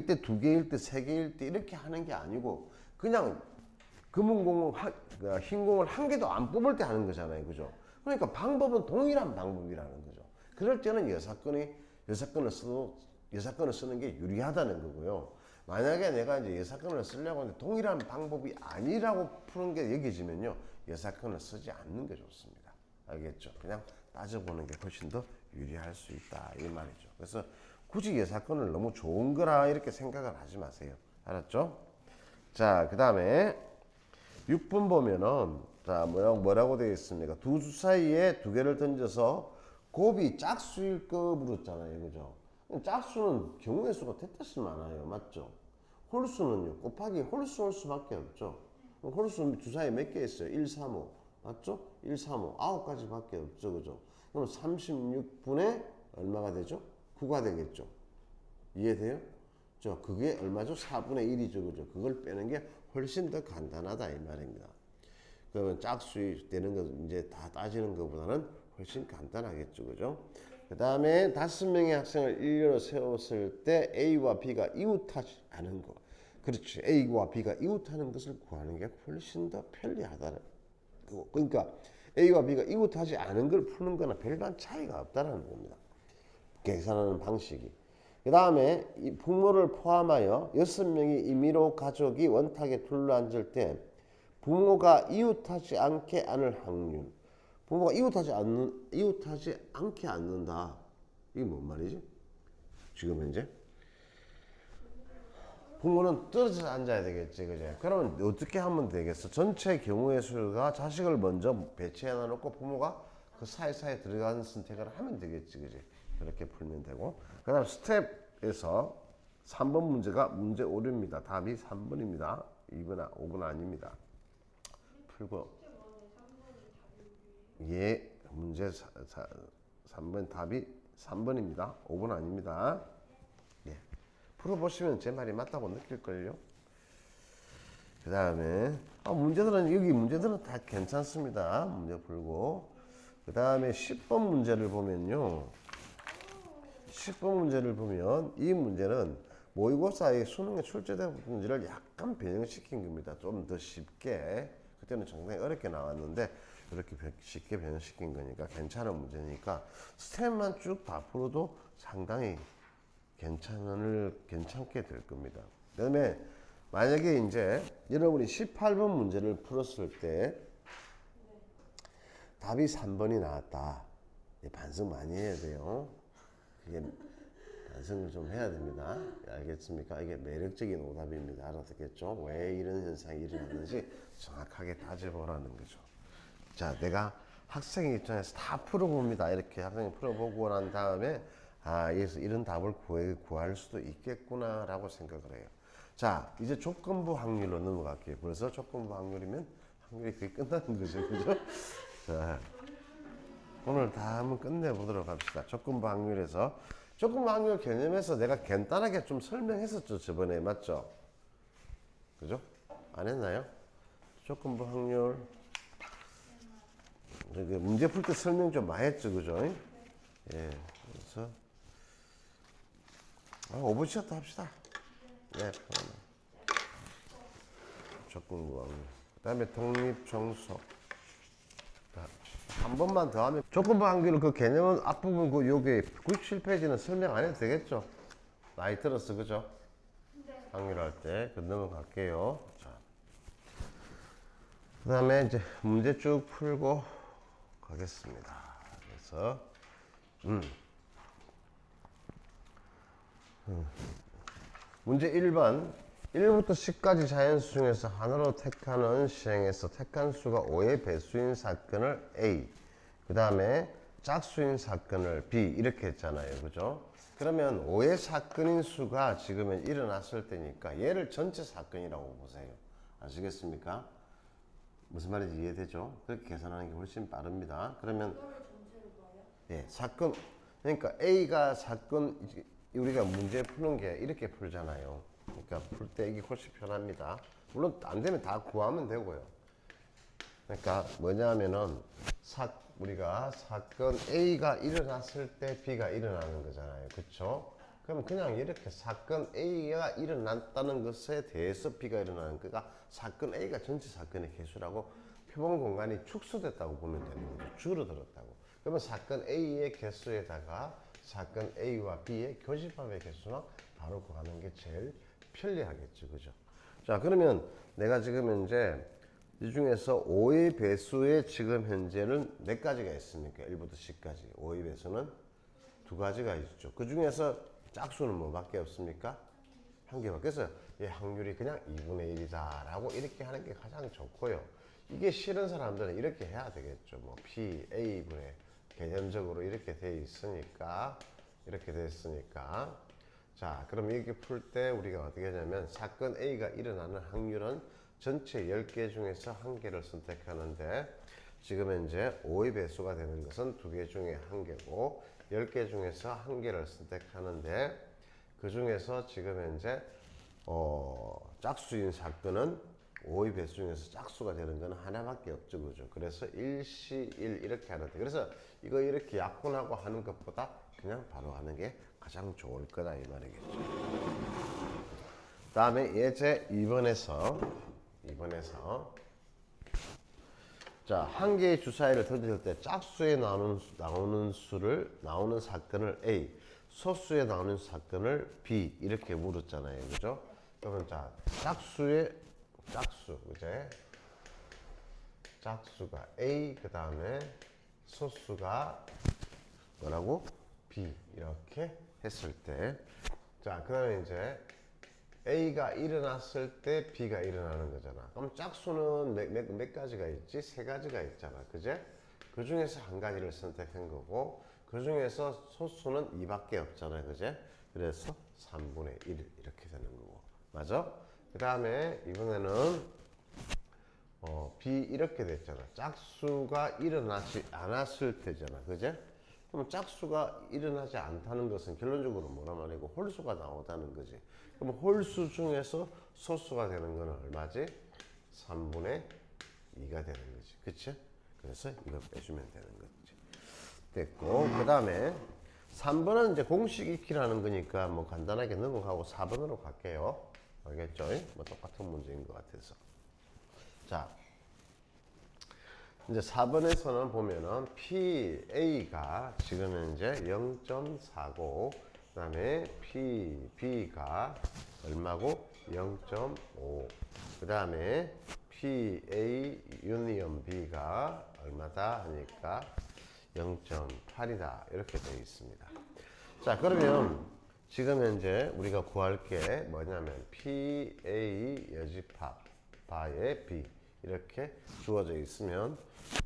때, 2개일 때, 3개일 때 이렇게 하는 게 아니고 그냥 흰 공을 한 개도 안 뽑을 때 하는 거잖아요. 그죠? 그러니까 방법은 동일한 방법이라는 거죠. 그럴 때는 여사건을 쓰는 게 유리하다는 거고요. 만약에 내가 이제 여사건을 쓰려고 하는데 동일한 방법이 아니라고 푸는 게 여겨지면요. 여사건을 쓰지 않는 게 좋습니다. 알겠죠? 그냥 따져보는 게 훨씬 더 유리할 수 있다. 이 말이죠. 그래서 굳이 여사건을 너무 좋은 거라 이렇게 생각을 하지 마세요. 알았죠? 자, 그 다음에 6번 보면은 자, 뭐라고 되어 있습니까? 두 수 사이에 2개를 던져서 곱이 짝수일 거 물었잖아요. 그죠? 짝수는 경우의 수가 됐다시 많아요. 맞죠? 홀수는요. 곱하기 홀수밖에 없죠. 홀수 주사위에 몇 개 있어요? 1, 3, 5. 맞죠? 1, 3, 5. 9가지밖에 없죠. 그죠? 그럼 36분의 얼마가 되죠? 9가 되겠죠. 이해돼요? 그게 얼마죠? 4분의 1이죠. 그죠? 그걸 빼는 게 훨씬 더 간단하다 이 말입니다. 그러면 짝수이 되는 거 이제 다 따지는 것보다는 훨씬 간단하겠죠. 그죠? 그 다음에 5명의 학생을 일렬로 세웠을 때 A와 B가 이웃하지 않은 거. 그렇지. A와 B가 이웃하는 것을 구하는 게 훨씬 더 편리하다는 거. 그러니까 A와 B가 이웃하지 않은 걸 푸는 거나 별반 차이가 없다는 겁니다. 계산하는 방식이. 그 다음에 이 부모를 포함하여 6명의 임의로 가족이 원탁에 둘러앉을 때 부모가 이웃하지 않게 않을 확률. 부모가 이웃하지 않게 않는다. 이게 뭔 말이지? 지금 현재 부모는 떨어져서 앉아야 되겠지, 그제? 그러면 어떻게 하면 되겠어? 전체 경우의 수가 자식을 먼저 배치해 놔놓고 부모가 그 사이사이에 들어가는 선택을 하면 되겠지, 그지? 그렇게 풀면 되고. 그 다음 스텝에서 3번 문제가 문제 오류입니다. 답이 3번입니다. 2번, 5번 아닙니다. 풀고. 예, 문제 3번 답이 3번입니다. 5번 아닙니다. 예. 풀어보시면 제 말이 맞다고 느낄걸요. 그 다음에 여기 문제들은 다 괜찮습니다. 문제 풀고. 그 다음에 10번 문제를 보면요. 10번 문제를 보면 이 문제는 모의고사의 수능에 출제된 문제를 약간 변형시킨 겁니다. 좀 더 쉽게. 그때는 상당히 어렵게 나왔는데 이렇게 쉽게 변형시킨 거니까 괜찮은 문제니까 스텝만 쭉 다 풀어도 상당히 괜찮게 될 겁니다. 그 다음에 만약에 이제 여러분이 18번 문제를 풀었을 때 답이 3번이 나왔다. 반성 많이 해야 돼요. 그게 반성을 좀 해야 됩니다. 알겠습니까? 이게 매력적인 오답입니다. 알아듣겠죠? 왜 이런 현상이 일어났는지 정확하게 따져보라는 거죠. 자, 내가 학생 입장에서 다 풀어봅니다. 이렇게 학생이 풀어보고 난 다음에 여기서 이런 답을 구할 수도 있겠구나 라고 생각을 해요. 자, 이제 조건부 확률로 넘어갈게요. 벌써 조건부 확률이면 확률이 거의 끝나는 거죠. 그죠? 자, 오늘 다 한번 끝내보도록 합시다. 조건부 확률 개념에서 내가 간단하게 좀 설명했었죠. 저번에. 맞죠? 그죠? 안 했나요? 조건부 확률. 문제 풀 때 설명 좀 많이 했죠. 그죠? 예. 그래서, 오버시어트 합시다. 예. 조건부 확률. 그 다음에 독립정수. 한 번만 더 하면 조건부 확률 그 개념은 앞부분 요게 97페이지는 설명 안 해도 되겠죠? 나이 들었어. 그죠? 네. 확률할 때 넘어갈게요. 자, 그 다음에 이제 문제 쭉 풀고 가겠습니다. 그래서 문제 1번 1부터 10까지 자연수 중에서 하나로 택하는 시행에서 택한 수가 5의 배수인 사건을 A, 그 다음에 짝수인 사건을 B 이렇게 했잖아요. 그죠? 그러면 5의 사건인 수가 지금은 일어났을 때니까 얘를 전체 사건이라고 보세요. 아시겠습니까? 무슨 말인지 이해되죠? 그렇게 계산하는 게 훨씬 빠릅니다. 그러면 예, 사건, 그러니까 A가 사건, 우리가 문제 푸는 게 이렇게 풀잖아요. 그러니까 풀 때 이게 훨씬 편합니다. 물론 안 되면 다 구하면 되고요. 그러니까 뭐냐면은 우리가 사건 A가 일어났을 때 B가 일어나는 거잖아요. 그렇죠? 그럼 그냥 이렇게 사건 A가 일어났다는 것에 대해서 B가 일어나는 거가 사건 A가 전체 사건의 개수라고 표본 공간이 축소됐다고 보면 되는 거죠. 줄어들었다고. 그러면 사건 A의 개수에다가 사건 A와 B의 교집합의 개수만 바로 구하는 게 제일 편리하겠죠. 그죠? 자, 그러면 내가 지금 현재 이 중에서 5의 배수에 지금 현재는 몇 가지가 있습니까? 1부터 10까지. 5의 배수는 두 가지가 있죠. 그 중에서 짝수는 뭐밖에 없습니까? 한 개밖에. 그래서 이 확률이 그냥 2분의 1이다 라고 이렇게 하는 게 가장 좋고요. 이게 싫은 사람들은 이렇게 해야 되겠죠. 뭐 P, A분의 개념적으로 이렇게 돼 있으니까 이렇게 됐으니까. 자, 그럼 이렇게 풀 때 우리가 어떻게 하냐면 사건 A가 일어나는 확률은 전체 10개 중에서 1개를 선택하는데 지금 현재 5의 배수가 되는 것은 2개 중에 1개고 10개 중에서 1개를 선택하는데 그 중에서 지금 현재 짝수인 사건은 5의 배수 중에서 짝수가 되는 건 하나밖에 없죠. 그죠? 그래서 1시 1 이렇게 하는데 그래서 이거 이렇게 약분하고 하는 것보다 그냥 바로 하는 게 가장 좋을 거다 이 말이겠죠. 다음에 예제 2번에서 자, 한 개의 주사위를 던질 때 짝수에 나오는 사건을 A, 소수에 나오는 사건을 B 이렇게 물었잖아요. 그죠? 그러면 자, 짝수, 그제? 짝수가 A, 그 다음에 소수가 뭐라고? B 이렇게 했을 때, 자, 그 다음에 이제 A가 일어났을 때 B가 일어나는 거잖아. 그럼 짝수는 몇 가지가 있지? 3가지가 있잖아. 그제? 그 중에서 한 가지를 선택한 거고, 그 중에서 소수는 2밖에 없잖아요. 그제? 그래서 3분의 1 이렇게 되는 거고. 맞아? 그 다음에 이번에는 B 이렇게 됐잖아. 짝수가 일어나지 않았을 때잖아. 그제? 그럼 짝수가 일어나지 않다는 것은 결론적으로 뭐라 말이고 홀수가 나오다는 거지. 그럼 홀수 중에서 소수가 되는 건 얼마지? 3분의 2가 되는 거지. 그치? 그래서 이거 빼주면 되는 거지. 됐고, 그 다음에 3번은 이제 공식 익히라는 거니까 뭐 간단하게 넘어가고 4번으로 갈게요. 알겠죠? 뭐 똑같은 문제인 것 같아서. 자, 이제 4번에서는 보면은 PA가 지금 현재 0.4고, 그 다음에 PB가 얼마고? 0.5. 그 다음에 PA 유니언 B가 얼마다 하니까 0.8이다. 이렇게 되어 있습니다. 자, 그러면 지금 현재 우리가 구할 게 뭐냐면 PA 여집합 바의 B 이렇게 주어져 있으면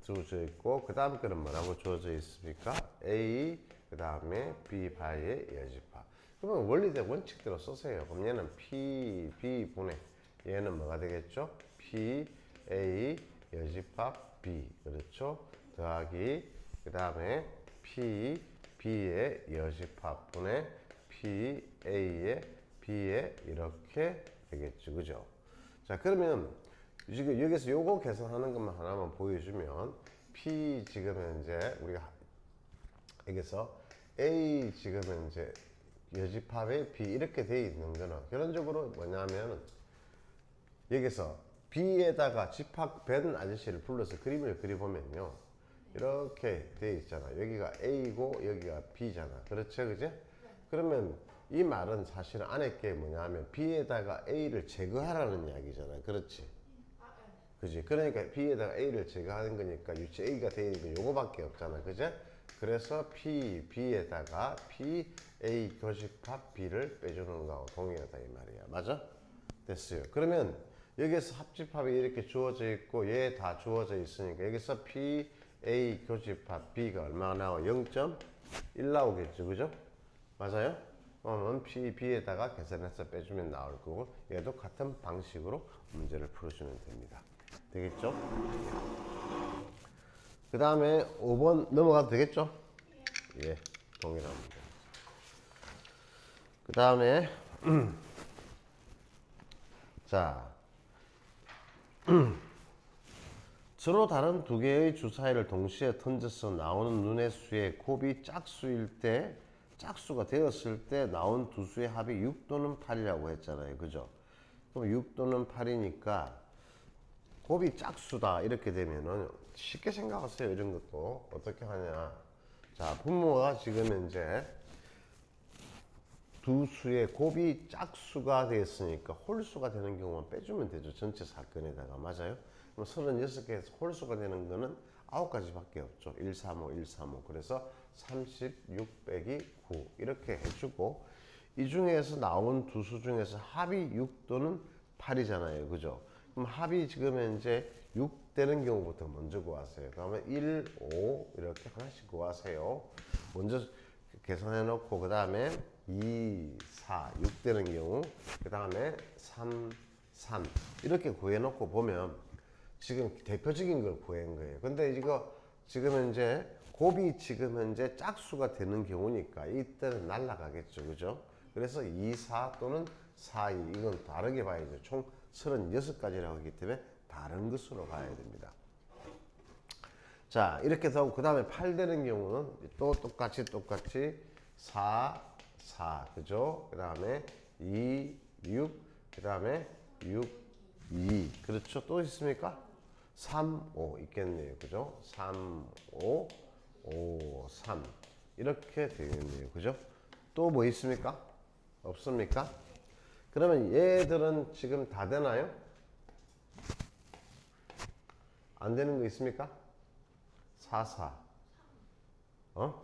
주어져 있고 그 다음 거는 뭐라고 주어져 있습니까? A 그 다음에 B 바의 여집합. 그러면 원리대 원칙대로 쓰세요. 그럼 얘는 P, B 분의 얘는 뭐가 되겠죠? P, A 여집합 B 그렇죠? 더하기 그 다음에 P, B의 여집합 분의 P, A의 B의 이렇게 되겠죠. 그죠? 자, 그러면 지금 여기서 요거 계산하는 것만 하나만 보여주면 P 지금 현재 우리가 여기서 A 지금 현재 여집합에 B 이렇게 돼 있는 거는 결론적으로 뭐냐면 여기서 B에다가 집합된 아저씨를 불러서 그림을 그려보면요 이렇게 돼 있잖아. 여기가 A고 여기가 B잖아. 그렇죠, 그제? 그러면 이 말은 사실은 안에 게 뭐냐면 B에다가 A를 제거하라는 이야기잖아. 그렇지? 그지? 그러니까 B에다가 A를 제거하는 거니까 유치 A가 되어 있는 건 요거밖에 없잖아. 그제? 그래서 P, B에다가 P, A 교집합 B를 빼주는 거하고 동일하다 이 말이야. 맞아? 됐어요. 그러면 여기서 합집합이 이렇게 주어져 있고 얘 다 주어져 있으니까 여기서 P, A 교집합 B가 얼마나 나와? 0.1 나오겠죠. 그죠? 맞아요? 그러면 P, B에다가 계산해서 빼주면 나올 거고 얘도 같은 방식으로 문제를 풀어주면 됩니다. 되겠죠? 그 다음에 5번 넘어가도 되겠죠? 예, 동일합니다. 그 다음에 자 서로 다른 두 개의 주사위를 동시에 던져서 나오는 눈의 수의 곱이 짝수일 때 짝수가 되었을 때 나온 두 수의 합이 6 또는 8이라고 했잖아요. 그죠? 그럼 6 또는 8이니까 곱이 짝수다 이렇게 되면은 쉽게 생각하세요. 이런 것도 어떻게 하냐. 자, 분모가 지금 현재 두 수의 곱이 짝수가 됐으니까 홀수가 되는 경우만 빼주면 되죠. 전체 사건에다가. 맞아요? 그럼 36개에서 홀수가 되는 거는 9가지밖에 없죠. 1, 3, 5, 1, 3, 5. 그래서 36 빼기 9 이렇게 해주고 이 중에서 나온 두 수 중에서 합이 6 또는 8이잖아요. 그죠? 그럼 합이 지금 현재 6 되는 경우부터 먼저 구하세요. 그러면 1, 5 이렇게 하나씩 구하세요. 먼저 계산해 놓고 그 다음에 2, 4, 6 되는 경우 그 다음에 3, 3 이렇게 구해 놓고 보면 지금 대표적인 걸 구한 거예요. 근데 이거 지금 현재 곱이 지금 현재 짝수가 되는 경우니까 이때는 날라가겠죠. 그죠? 그래서 2, 4 또는 4, 2 이건 다르게 봐야죠. 총 36가지라고 하기 때문에 다른 것으로 봐야 됩니다. 자, 이렇게 해서 그 다음에 8 되는 경우는 또 똑같이 4, 4 그죠? 그 다음에 2, 6 그 다음에 6, 2 그렇죠? 또 있습니까? 3, 5 있겠네요. 그죠? 3, 5, 5, 3 이렇게 되겠네요. 그죠? 또 뭐 있습니까? 없습니까? 그러면 얘들은 지금 다 되나요? 안 되는 거 있습니까? 4, 4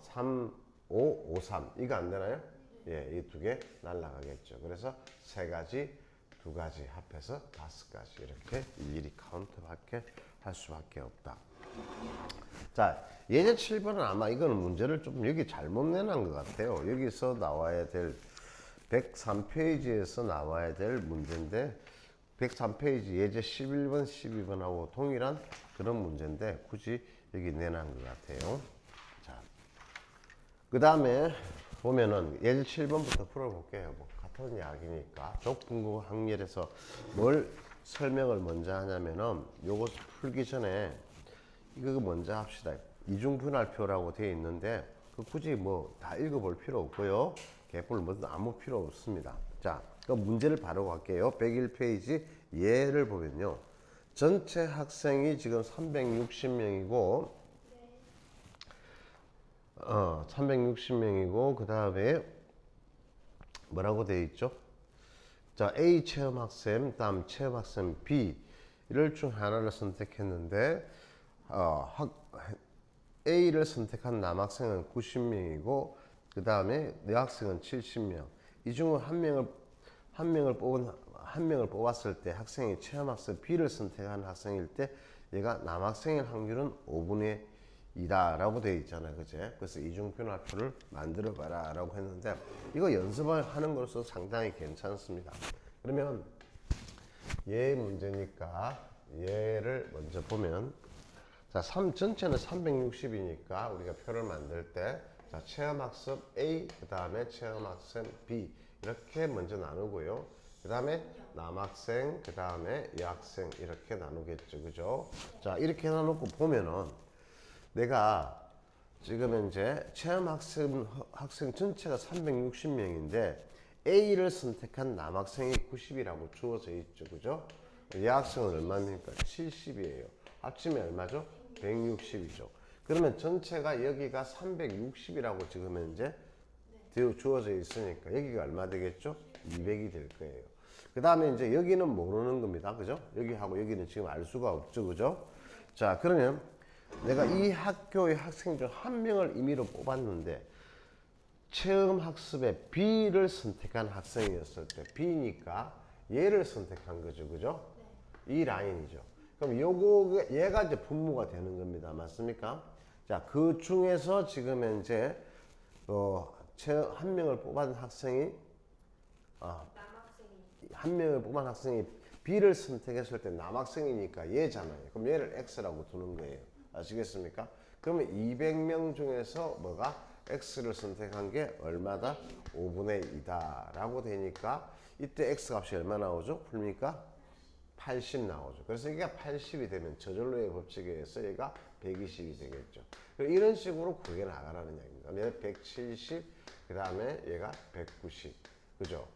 3, 5, 5, 3 이거 안 되나요? 예, 이 두 개 날라가겠죠. 그래서 세 가지, 두 가지 합해서 5가지 이렇게 일일이 카운트밖에 할 수밖에 없다. 자, 예제 7번은 아마 이거는 문제를 좀 여기 잘못 내놓은 것 같아요. 여기서 나와야 될 103페이지에서 나와야 될 문제인데 103페이지 예제 11번, 12번하고 동일한 그런 문제인데 굳이 여기 내놓은 것 같아요. 자, 그 다음에 보면은 예제 7번부터 풀어볼게요. 뭐 같은 이야기니까 족분구 확률에서 뭘 설명을 먼저 하냐면은 요거 풀기 전에 이거 먼저 합시다. 이중분할표라고 되어 있는데 그 굳이 뭐 다 읽어볼 필요 없고요. 개뿔 뭐 아무 필요 없습니다. 자, 그 문제를 바로 갈게요. 101페이지 예를 보면요. 전체 학생이 지금 360명이고 360명이고 그 다음에 뭐라고 되어 있죠? 자, A 체험학생, 다음 체험학생 B를 중 하나를 선택했는데 A를 선택한 남학생은 90명이고 그 다음에 여학생은 70명. 이 중 한 명을 뽑았을 때 학생이 체험학생 B를 선택한 학생일 때 얘가 남학생일 확률은 5분의 2다라고 되어 있잖아요. 그제? 그래서 이중분할표를 만들어 봐라 라고 했는데 이거 연습을 하는 것으로 상당히 괜찮습니다. 그러면 얘 문제니까 얘를 먼저 보면 자, 전체는 360이니까 우리가 표를 만들 때 자, 체험학습 A 그 다음에 체험학생 B 이렇게 먼저 나누고요. 그 다음에 남학생 그 다음에 여학생 이렇게 나누겠죠. 그죠? 자, 이렇게 나누고 보면은 내가 지금 이제 체험학생 전체가 360명인데 A를 선택한 남학생이 90이라고 주어져 있죠. 그죠? 여학생은 얼마입니까? 70이에요. 합치면 얼마죠? 160이죠. 그러면 전체가 여기가 360이라고 지금 현재 주어져 있으니까 여기가 얼마 되겠죠? 200이 될 거예요. 그 다음에 이제 여기는 모르는 겁니다. 그죠? 여기하고 여기는 지금 알 수가 없죠. 그죠? 자, 그러면 내가 이 학교의 학생 중 한 명을 임의로 뽑았는데 체험학습에 B를 선택한 학생이었을 때 B니까 얘를 선택한 거죠. 그죠? 이 라인이죠. 그럼 요거 얘가 이제 분모가 되는 겁니다. 맞습니까? 자, 그 중에서 지금 현재 한 명을 뽑은 학생이 한 명을 뽑은 학생이 B를 선택했을 때 남학생이니까 얘잖아요. 그럼 얘를 X라고 두는 거예요. 아시겠습니까? 그러면 200명 중에서 뭐가 X를 선택한 게 얼마다? 5분의 2다 라고 되니까 이때 X 값이 얼마 나오죠? 풀니까 80 나오죠. 그래서 얘가 80이 되면 저절로의 법칙에 의해서 얘가 120이 되겠죠. 이런 식으로 구해 나가라는 이야기입니다. 얘는 170, 그 다음에 얘가 190. 그죠?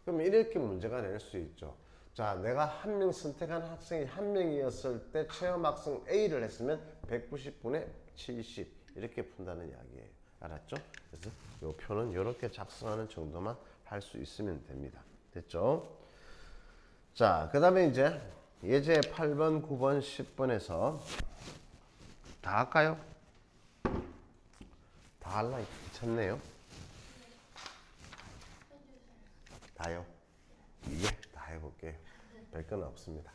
그럼 이렇게 문제가 낼 수 있죠. 자, 내가 한 명 선택한 학생이 한 명이었을 때 체험학생 A를 했으면 190분의 70 이렇게 푼다는 이야기예요. 알았죠? 그래서 이 표는 이렇게 작성하는 정도만 할 수 있으면 됩니다. 됐죠? 자, 그 다음에 이제 예제 8번, 9번, 10번에서 다 할까요? 다 할라 귀찮네요. 다요? 예, 다 해볼게요. 별건 없습니다.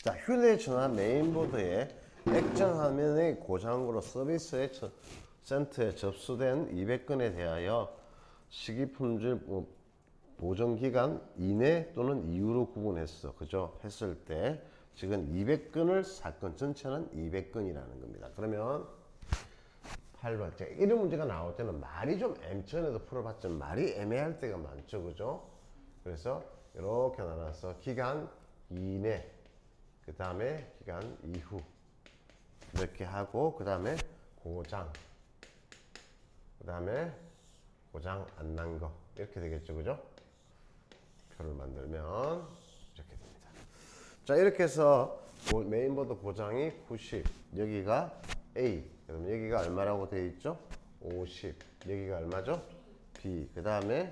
자, 휴대전화 메인보드에 액정 화면의 고장으로 서비스 센터에 접수된 200건에 대하여 시기품질 보정기간 이내 또는 이후로 구분했어. 그죠? 했을 때 지금 200건을 사건 전체는 200건이라는 겁니다. 그러면 8번 이런 문제가 나올 때는 말이 좀 전에도 풀어봤지만 말이 애매할 때가 많죠. 그죠? 그래서 이렇게 나눠서 기간 이내 그 다음에 기간 이후 이렇게 하고 그 다음에 고장 그 다음에 고장 안 난 거 이렇게 되겠죠. 그죠? 표를 만들면 이렇게 됩니다. 자, 이렇게 해서 메인보드 고장이 90 여기가 A 그럼 여기가 얼마라고 되어 있죠? 50 여기가 얼마죠? B 그 다음에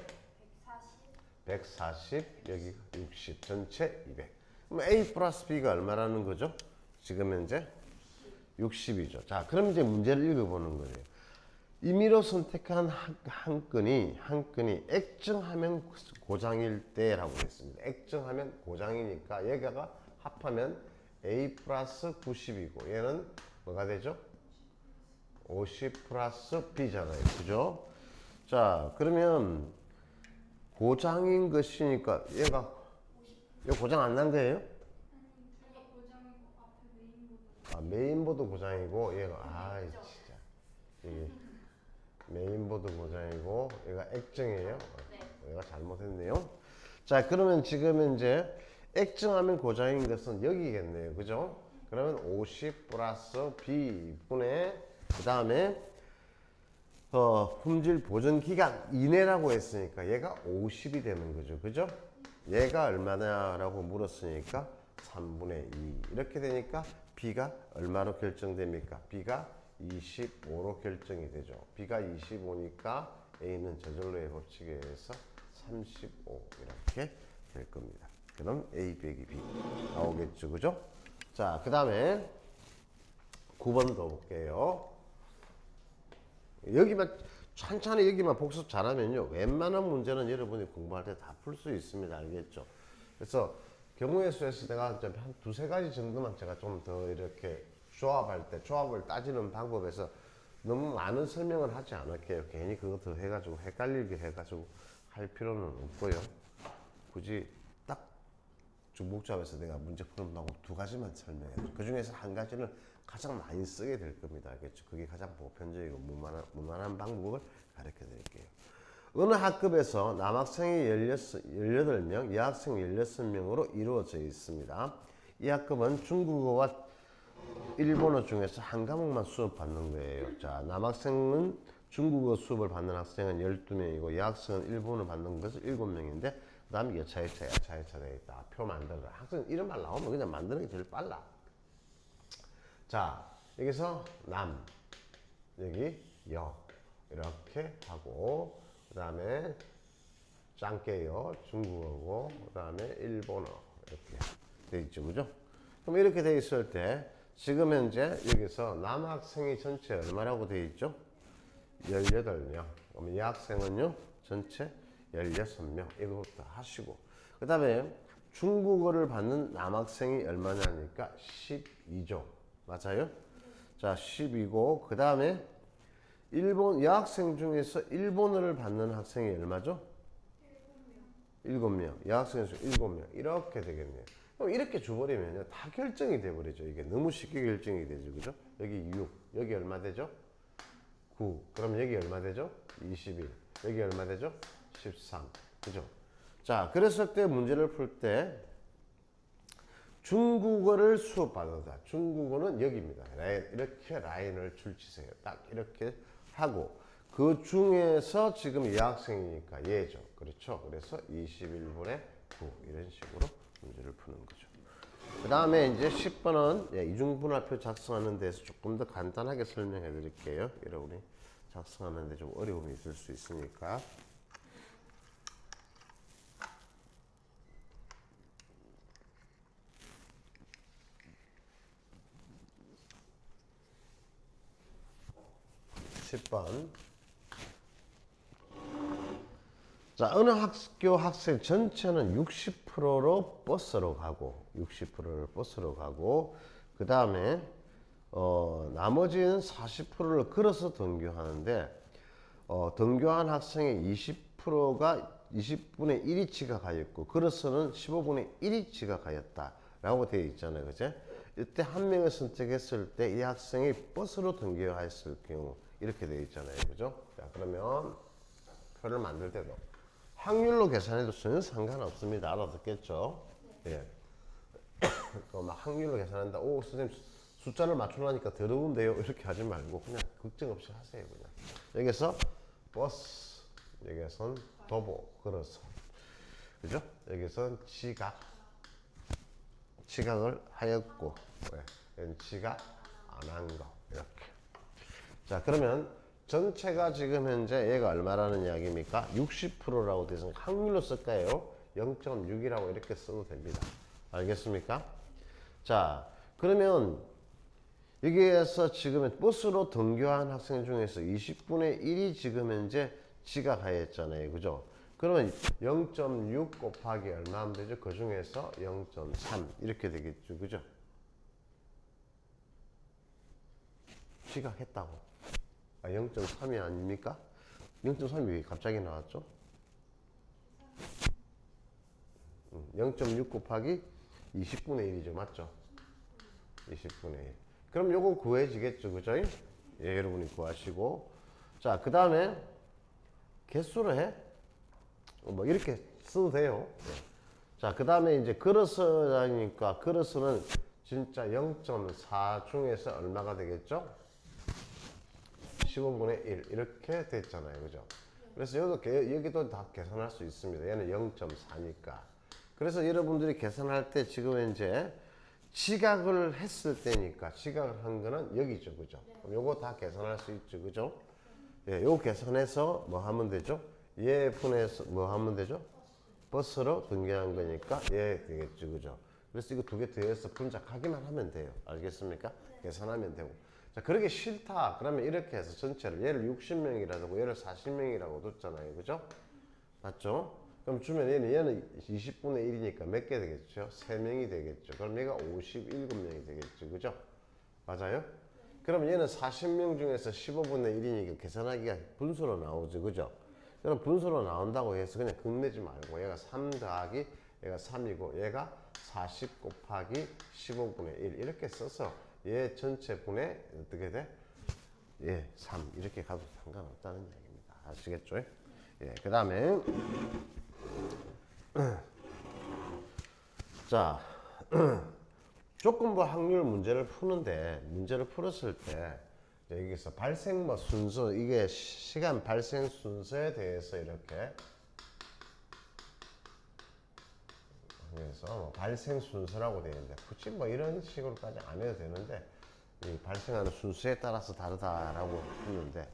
140 여기가 60 전체 200 그럼 A 플러스 B가 얼마라는 거죠? 지금 현재 60이죠. 자, 그럼 이제 문제를 읽어보는 거예요. 임의로 선택한 한 건이 액정화면 고장일 때라고 했습니다. 액정화면 고장이니까 얘가 합하면 A 플러스 90이고 얘는 뭐가 되죠? 50 플러스 B잖아요. 그죠? 자, 그러면 고장인 것이니까 얘가 고장 안 난 거예요? 둘다 고장이고 앞에 메인보드. 아, 메인보드 고장이고 얘가 아이 진짜 이게 메인보드 고장이고 얘가 액정이에요. 얘가 잘못했네요. 자, 그러면 지금 이제 액정하면 고장인 것은 여기겠네요. 그죠? 그러면 50 플러스 B분의 그 다음에 품질 보존 기간 이내라고 했으니까 얘가 50이 되는 거죠. 그죠? 얘가 얼마냐라고 물었으니까 3분의 2 이렇게 되니까 B가 얼마로 결정됩니까? B가 25로 결정이 되죠. B가 25니까 A는 저절로의 법칙에 의해서 35 이렇게 될 겁니다. 그럼 A 빼기 B 나오겠죠. 그죠? 자, 그 다음에 9번 더 볼게요. 여기만 천천히 여기만 복습 잘하면요 웬만한 문제는 여러분이 공부할 때 다 풀 수 있습니다. 알겠죠? 그래서 경우의 수에서 내가 한 두세 가지 정도만 제가 좀 더 이렇게 조합할 때 조합을 따지는 방법에서 너무 많은 설명을 하지 않을게요. 괜히 그거 더 해가지고 헷갈리게 해가지고 할 필요는 없고요. 굳이 딱 중복조합에서 내가 문제 푸는다고 두 가지만 설명해요. 그 중에서 한 가지는 가장 많이 쓰게 될 겁니다. 알겠죠? 그게 가장 보편적이고 무난한 방법을 가르쳐 드릴게요. 어느 학급에서 남학생이 18명, 여학생 16명으로 이루어져 있습니다. 이 학급은 중국어와 일본어 중에서 한 과목만 수업받는 거예요. 자, 남학생은 중국어 수업을 받는 학생은 12명이고 여학생은 일본어 받는 것은 7명인데 그 다음에 여차여차야 차여차 되어 있다. 표 만들어라. 학생 이런 말 나오면 그냥 만드는 게 제일 빨라. 자, 여기서 남, 여기 여 이렇게 하고 그 다음에 짱깨요 중국어고 그 다음에 일본어 이렇게 돼 있죠. 그죠? 그럼 이렇게 돼 있을 때 지금 현재 여기서 남학생이 전체 얼마라고 돼 있죠? 18명. 그럼 여학생은요 전체 16명. 이거부터 하시고 그 다음에 중국어를 받는 남학생이 얼마냐니까 12죠. 맞아요? 자, 12고 그 다음에 일본 여학생 중에서 일본어를 받는 학생이 얼마죠? 7명. 여학생 중 7명. 이렇게 되겠네요. 그럼 이렇게 줘버리면요 다 결정이 돼버리죠. 이게 너무 쉽게 결정이 되죠. 그죠? 여기 6. 여기 얼마 되죠? 9. 그럼 여기 얼마 되죠? 21. 여기 얼마 되죠? 13. 그죠? 자, 그랬을 때 문제를 풀 때 중국어를 수업받는다. 중국어는 여기입니다. 이렇게 라인을 줄치세요. 딱 이렇게 하고 그 중에서 지금 여학생이니까 얘죠. 그렇죠? 그래서 21분의 9 이런 식으로 문제를 푸는 거죠. 그 다음에 이제 10번은 이중분할표 작성하는 데서 조금 더 간단하게 설명해 드릴게요. 여러분이 작성하는 데 좀 어려움이 있을 수 있으니까. (10번) 자, 어느 학교 학생 전체는 60%로 버스로 가고, 60%를 버스로 가고, 그 다음에 나머지는 40%를 걸어서 등교하는데, 등교한 학생의 20%가 20분의 1이 지각하였고, 걸어서는 15분의 1이 지각하였다라고 되어 있잖아요, 그죠? 이때 한 명을 선택했을 때 이 학생이 버스로 등교했을 경우 이렇게 되어 있잖아요, 그죠? 자, 그러면 표를 만들 때도 확률로 계산해도 전혀 상관없습니다. 알아듣겠죠? 예. 막 확률로 계산한다. 오, 선생님 숫자를 맞추려니까 더러운데요. 이렇게 하지 말고 그냥 걱정 없이 하세요. 그냥 여기서 버스, 여기선 도보, 걸어서, 그죠? 여기선 지각을 하였고, 왜? 지각 안 한 거 이렇게. 자, 그러면 전체가 지금 현재 얘가 얼마라는 이야기입니까? 60%라고 되어 있으니까 확률로 쓸까요? 0.6이라고 이렇게 써도 됩니다. 알겠습니까? 자, 그러면 여기에서 지금 버스로 등교한 학생 중에서 20분의 1이 지금 현재 지각하였잖아요. 그죠? 그러면 0.6 곱하기 얼마 하면 되죠? 그 중에서 0.3 이렇게 되겠죠. 그죠? 지각했다고. 0.3이 아닙니까? 0.3이 왜 갑자기 나왔죠? 0.6 곱하기 20분의 1이죠. 맞죠? 20분의 1. 그럼 요거 구해지겠죠. 그죠? 예, 여러분이 구하시고. 자, 그 다음에 개수를 해. 뭐 이렇게 써도 돼요. 예. 자, 그 다음에 이제 걸어서 다니니까 걸어서는 진짜 0.4 중에서 얼마가 되겠죠? 15분의 1 이렇게 됐잖아요. 그죠? 그래서 여기도 다 계산할 수 있습니다. 얘는 0.4니까. 그래서 여러분들이 계산할 때 지금 이제 지각을 했을 때니까 지각을 한 거는 여기죠. 그죠? 그럼 요거 다 계산할 수 있죠. 그죠? 예, 요거 계산해서 뭐 하면 되죠? 얘 분해서 뭐 하면 되죠? 버스로 등교한 거니까 얘 되겠죠. 그죠? 그래서 이거 두 개 더해서 분작하기만 하면 돼요. 알겠습니까? 계산하면 되고. 자, 그러기 싫다. 그러면 이렇게 해서 전체를 얘를 60명이라고 얘를 40명이라고 뒀잖아요. 그죠? 맞죠? 그럼 주면 얘는 20분의 1이니까 몇 개 되겠죠? 3명이 되겠죠. 그럼 얘가 57명이 되겠죠. 그죠? 맞아요? 그럼 얘는 40명 중에서 15분의 1이니까 계산하기가 분수로 나오죠. 그죠? 그럼 분수로 나온다고 해서 그냥 극내지 말고 얘가 3 더하기 얘가 3이고 얘가 40 곱하기 15분의 1 이렇게 써서 얘 전체 분의 어떻게 돼? 예, 3 이렇게 가도 상관없다는 얘기입니다. 아시겠죠? 예, 그 다음에 자, 조건부 확률 문제를 푸는데 문제를 풀었을 때 여기서 발생 뭐 순서 이게 시간 발생 순서에 대해서 이렇게 그래서 뭐 발생 순서라고 되어 있는데 굳이 뭐 이런 식으로까지 안 해도 되는데 이 발생하는 순서에 따라서 다르다라고 했는데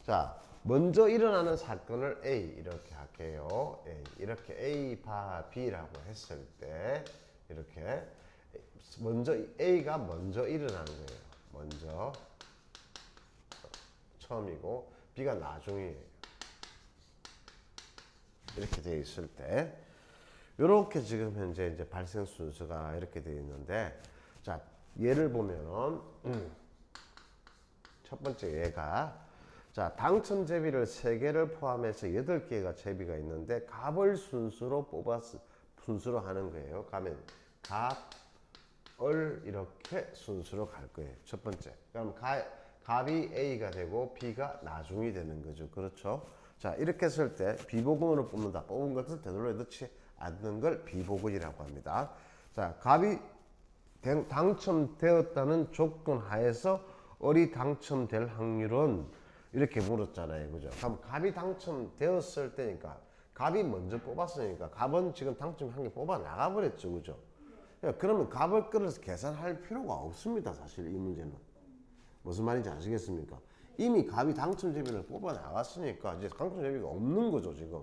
자 먼저 일어나는 사건을 A 이렇게 할게요. A, 이렇게 A 바 B라고 했을 때 이렇게 먼저 A가 먼저 일어나는 거예요. 먼저 처음이고 B가 나중이에요. 이렇게 되어 있을 때 이렇게 지금 현재 이제 발생 순서가 이렇게 되어 있는데 자 예를 보면은 첫 번째 얘가 자 당첨 제비를 3개를 포함해서 8개가 제비가 있는데 값을 순수로 뽑아서 순수로 하는 거예요. 가면 값을 이렇게 순수로 갈 거예요. 첫 번째. 그럼 값이 A가 되고 B가 나중이 되는 거죠. 그렇죠? 자 이렇게 했을 때 비보근으로 뽑는다. 뽑은 것을 되돌려 넣지 않는 걸 비보근이라고 합니다. 자 값이 당첨되었다는 조건 하에서 을이 당첨될 확률은 이렇게 물었잖아요. 그죠? 그럼 값이 당첨되었을 때니까 값이 먼저 뽑았으니까 값은 지금 당첨한 게 뽑아 나가버렸죠. 그죠? 그러면 값을 끌어서 계산할 필요가 없습니다. 사실 이 문제는. 무슨 말인지 아시겠습니까? 이미 값이 당첨 제비를 뽑아 나갔으니까 이제 당첨 제비가 없는 거죠. 지금.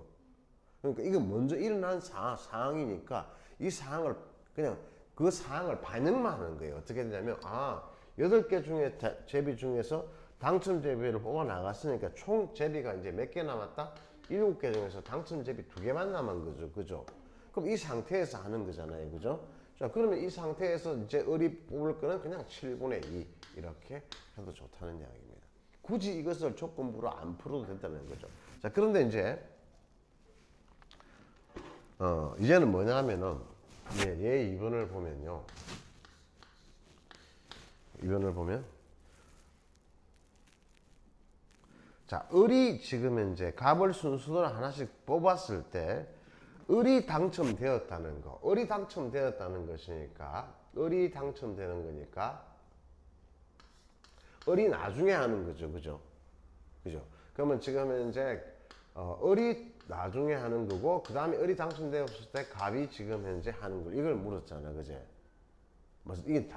그러니까 이거 먼저 일어난 상황이니까 이 상황을 그냥 그 상황을 반영만 하는 거예요. 어떻게 되냐면 8개 중에 제비 중에서 당첨 제비를 뽑아 나갔으니까 총 제비가 이제 몇 개 남았다? 7개 중에서 당첨제비 2개만 남은 거죠. 그죠? 그럼 이 상태에서 하는 거잖아요. 그죠? 자, 그러면 이 상태에서 이제 을이 뽑을 거는 그냥 7분의 2 이렇게 해도 좋다는 이야기입니다. 굳이 이것을 조건부로 안 풀어도 된다는 거죠. 자, 그런데 이제는 뭐냐면은 얘 2번을 보면요. 2번을 보면 자, 을이 지금 현재 갑을 순서대로 하나씩 뽑았을 때 을이 당첨되었다는 거. 을이 당첨되었다는 것이니까 을이 당첨되는 거니까 을이 나중에 하는 거죠. 그죠? 그죠? 그러면 지금 현재 을이 나중에 하는 거고 그 다음에 을이 당첨되었을 때 갑이 지금 현재 하는 거. 이걸 물었잖아. 그제?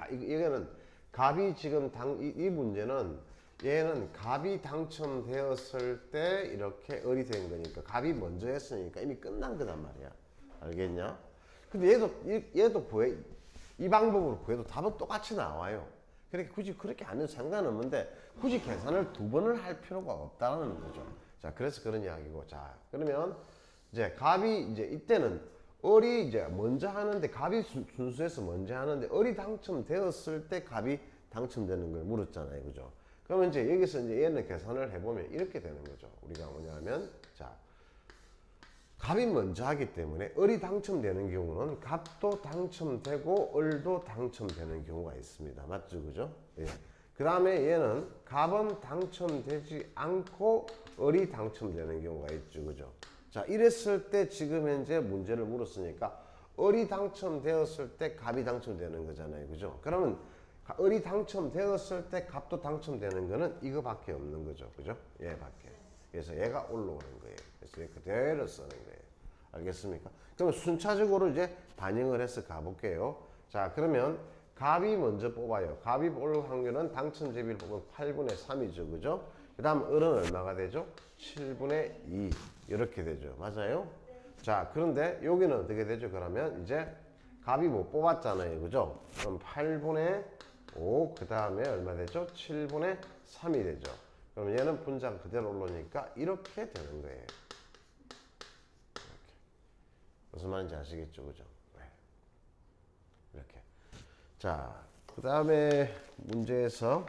이거는 갑이 지금 이 문제는 얘는 갑이 당첨되었을 때 이렇게 을이 된 거니까 갑이 먼저 했으니까 이미 끝난 거단 말이야. 알겠냐? 근데 얘도 구해 이 방법으로 구해도 답은 똑같이 나와요. 그러니까 굳이 그렇게 안 해도 상관없는데 굳이 계산을 2번을 할 필요가 없다는 거죠. 자, 그래서 그런 이야기고. 자, 그러면 이제 갑이 이제 이때는 을이 이제 먼저 하는데 갑이 순수해서 먼저 하는데 을이 당첨되었을 때 갑이 당첨되는 걸 물었잖아요. 그죠? 그러면 이제 여기서 이제 얘는 계산을 해보면 이렇게 되는 거죠. 우리가 뭐냐면, 자, 갑이 먼저 하기 때문에 을이 당첨되는 경우는 갑도 당첨되고 을도 당첨되는 경우가 있습니다. 맞죠? 그죠? 예. 그 다음에 얘는 갑은 당첨되지 않고 을이 당첨되는 경우가 있죠. 그죠? 자, 이랬을 때 지금 현재 문제를 물었으니까 을이 당첨되었을 때 갑이 당첨되는 거잖아요. 그죠? 그러면 을이 당첨되었을 때 갑도 당첨되는 거는 이거밖에 없는 거죠. 그죠? 얘밖에. 그래서 얘가 올라오는 거예요. 그래서 얘 그대로 쓰는 거예요. 알겠습니까? 그러면 순차적으로 이제 반영을 해서 가볼게요. 자, 그러면 갑이 먼저 뽑아요. 갑이 뽑을 확률은 당첨제비를 뽑으면 8분의 3이죠. 그죠? 그 다음 을은 얼마가 되죠? 7분의 2 이렇게 되죠. 맞아요? 자, 그런데 여기는 어떻게 되죠? 그러면 이제 갑이 못 뽑았잖아요. 그죠? 그럼 8분의 5, 그 다음에 얼마 되죠? 7분의 3이 되죠. 그럼 얘는 분자가 그대로 올라오니까 이렇게 되는 거예요. 이렇게. 무슨 말인지 아시겠죠? 그죠? 네. 이렇게. 자, 그 다음에 문제에서,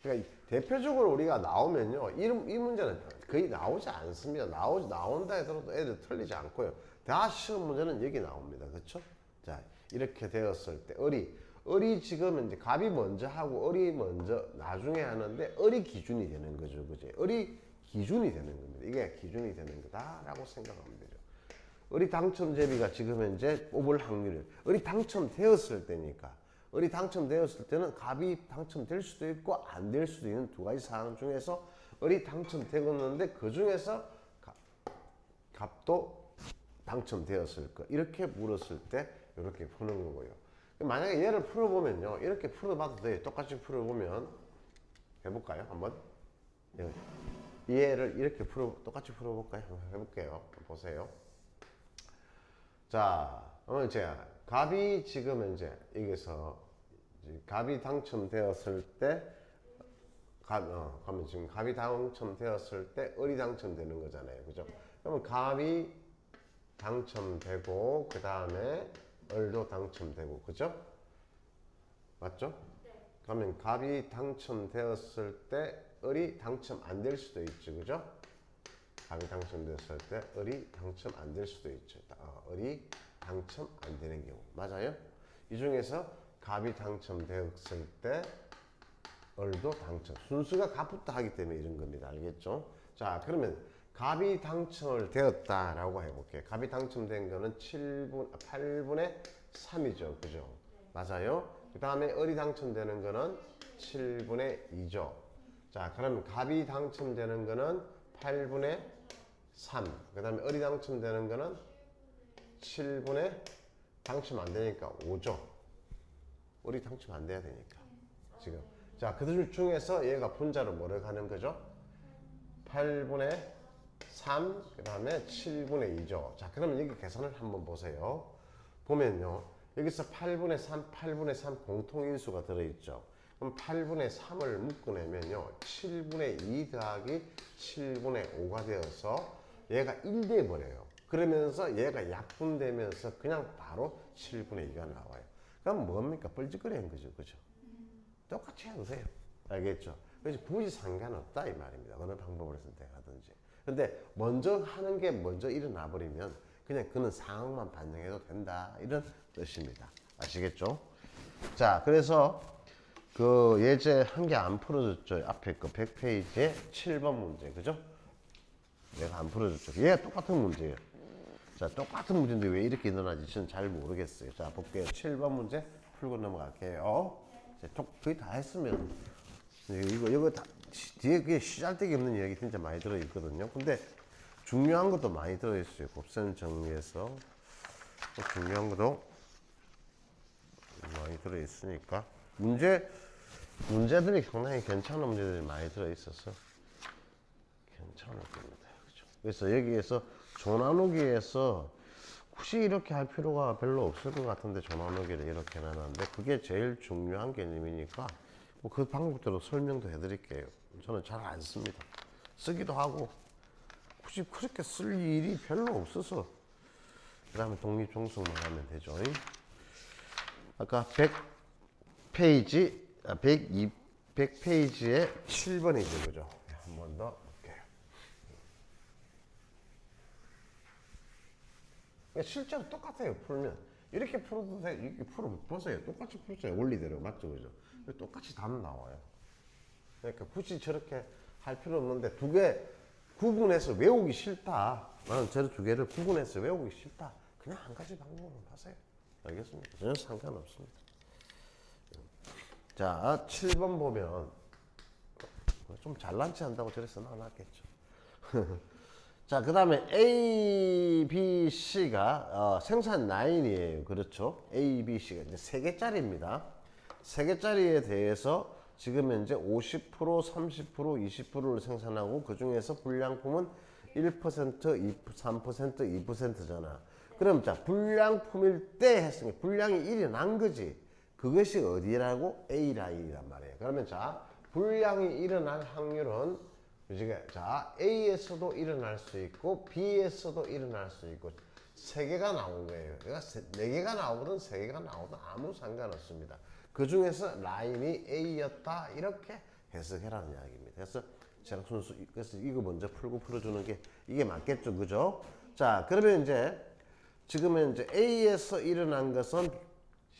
그러니까 대표적으로 우리가 나오면요. 이 문제는 거의 나오지 않습니다. 나온다 하더라도 애들 틀리지 않고요. 다 시험 문제는 여기 나옵니다. 그렇죠? 자, 이렇게 되었을 때 을이 지금 이제 갑이 먼저 하고 을이 먼저 나중에 하는데 을이 기준이 되는 거죠. 그죠? 을이 기준이 되는 겁니다. 이게 기준이 되는 거다라고 생각하면 되죠. 을이 당첨제비가 지금 현재 뽑을 확률을 을이 당첨되었을 때니까 을이 당첨되었을 때는 갑이 당첨될 수도 있고 안 될 수도 있는 두 가지 상황 중에서 을이 당첨되었는데 그 중에서 갑도 당첨되었을 거 이렇게 물었을 때 이렇게 푸는 거고요. 만약에 얘를 풀어보면요 이렇게 풀어봐도 돼요. 똑같이 풀어보면 해볼까요? 한번 얘를 이렇게 똑같이 풀어볼까요? 한번 해볼게요. 보세요. 자, 그러면 이제 갑이 지금 현재 여기서 갑이 당첨되었을 때 그러면 지금 갑이 당첨되었을 때 을이 당첨되는 거잖아요. 그죠? 그러면 갑이 당첨되고 그 다음에 을도 당첨되고 그죠? 맞죠? 네. 그러면 갑이 당첨되었을 때 을이 당첨 안 될 수도 있죠. 그죠? 갑이 당첨되었을 때 을이 당첨 안 될 수도 있죠. 을이 당첨 안 되는 경우. 맞아요? 이 중에서 갑이 당첨되었을 때 을도 당첨. 순수가 갑부터 하기 때문에 이런 겁니다. 알겠죠? 자, 그러면 갑이 당첨을 되었다라고 해볼게요. 갑이 당첨된 거는 8분의 3이죠. 그죠? 맞아요? 그 다음에 을이 당첨되는 거는 7분의 2죠. 자, 그러면 갑이 당첨되는 거는 8분의 3. 그 다음에 을이 당첨되는 거는 7분의 당첨 안 되니까 5죠. 을이 당첨 안 돼야 되니까. 지금. 자, 그 중에서 얘가 분자로 뭐를 가는 거죠? 8분의 3, 그 다음에 7분의 2죠. 자, 그러면 여기 계산을 한번 보세요. 보면요. 여기서 8분의 3, 8분의 3 공통인수가 들어있죠. 그럼 8분의 3을 묶어내면요. 7분의 2 더하기 7분의 5가 되어서 얘가 1 돼버려요. 그러면서 얘가 약분되면서 그냥 바로 7분의 2가 나와요. 그럼 뭡니까? 뻘짓거리한 거죠. 그죠? 똑같이 해도 돼요. 알겠죠? 그래서 굳이 상관없다 이 말입니다. 어느 방법을 선택하든지. 근데 먼저 하는 게 먼저 일어나 버리면 그냥 그는 상황만 반영해도 된다. 이런 뜻입니다. 아시겠죠? 자, 그래서 그 예제 한 개 안 풀어줬죠. 앞에 거 100페이지에 7번 문제. 그죠? 내가 안 풀어줬죠. 얘가 똑같은 문제예요. 자, 똑같은 문제인데 왜 이렇게 일어나지? 저는 잘 모르겠어요. 자, 볼게요. 7번 문제 풀고 넘어갈게요. 거의 다 했으면 이거 다 뒤에 그게 시잘데기 없는 이야기 진짜 많이 들어 있거든요. 근데 중요한 것도 많이 들어 있어요. 곱셈 정리해서 중요한 것도 많이 들어 있으니까 문제들이 상당히 괜찮은 문제들이 많이 들어 있어서 괜찮을 겁니다. 그렇죠? 그래서 여기에서 조 나누기에서 굳이 이렇게 할 필요가 별로 없을 것 같은데 조 나누기를 이렇게 해놨는데 그게 제일 중요한 개념이니까 뭐 그 방법대로 설명도 해드릴게요. 저는 잘 안 씁니다. 쓰기도 하고 굳이 그렇게 쓸 일이 별로 없어서 그 다음에 독립종속만 하면 되죠. 아까 100페이지에 7번이죠. 그죠? 한 번 더 볼게요. 실제로 똑같아요. 풀면 이렇게 풀어도 돼. 이렇게 풀어보세요. 똑같이 풀어요. 원리대로 맞죠? 그죠? 똑같이 답 나와요. 그러니까 굳이 저렇게 할 필요 없는데 두 개 구분해서 외우기 싫다. 나는 저 두 개를 구분해서 외우기 싫다. 그냥 한 가지 방법으로 하세요. 알겠습니까? 전혀 상관없습니다. 자, 7번 보면 좀 잘난 체 한다고 저래서 나왔겠죠. 자, 그 다음에 A, B, C가 생산 라인이에요. 그렇죠? A, B, C가 이제 3개짜리입니다. 3개짜리에 대해서 지금 현재 50%, 30%, 20%를 생산하고 그 중에서 불량품은 1%, 3%, 2%잖아. 그럼 자, 불량품일 때 했으니까 불량이 1이 난 거지. 그것이 어디라고? A 라인이란 말이에요. 그러면 자, 불량이 일어날 확률은 자, A에서도 일어날 수 있고 B에서도 일어날 수 있고 3개가 나온 거예요. 그러니까 4개가 나오든 3개가 나오든 아무 상관없습니다. 그 중에서 라인이 A였다 이렇게 해석해라는 이야기입니다. 그래서 제가 순수 그래서 이거 먼저 풀고 풀어주는 게 이게 맞겠죠, 그죠? 자, 그러면 이제 지금은 이제 A에서 일어난 것은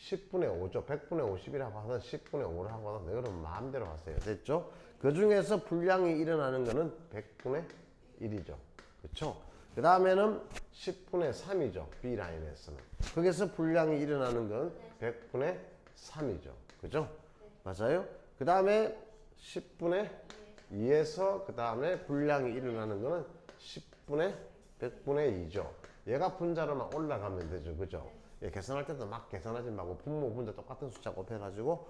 10분의 5죠. 100분의 50이라고 하든 10분의 5를 하고 하든 여러분 마음대로 하세요. 됐죠? 그 중에서 불량이 일어나는 거는 100분의 1이죠. 그렇죠? 그 다음에는 10분의 3이죠. B라인에서는. 거기서 불량이 일어나는 건 100분의 3이죠. 그죠? 맞아요? 그 다음에 10분의 2에서 그 다음에 불량이 일어나는 거는 10분의 100분의 2죠. 얘가 분자로만 올라가면 되죠. 그죠? 예, 계산할 때도 막 계산하지 말고 분모 분자 똑같은 숫자 곱해가지고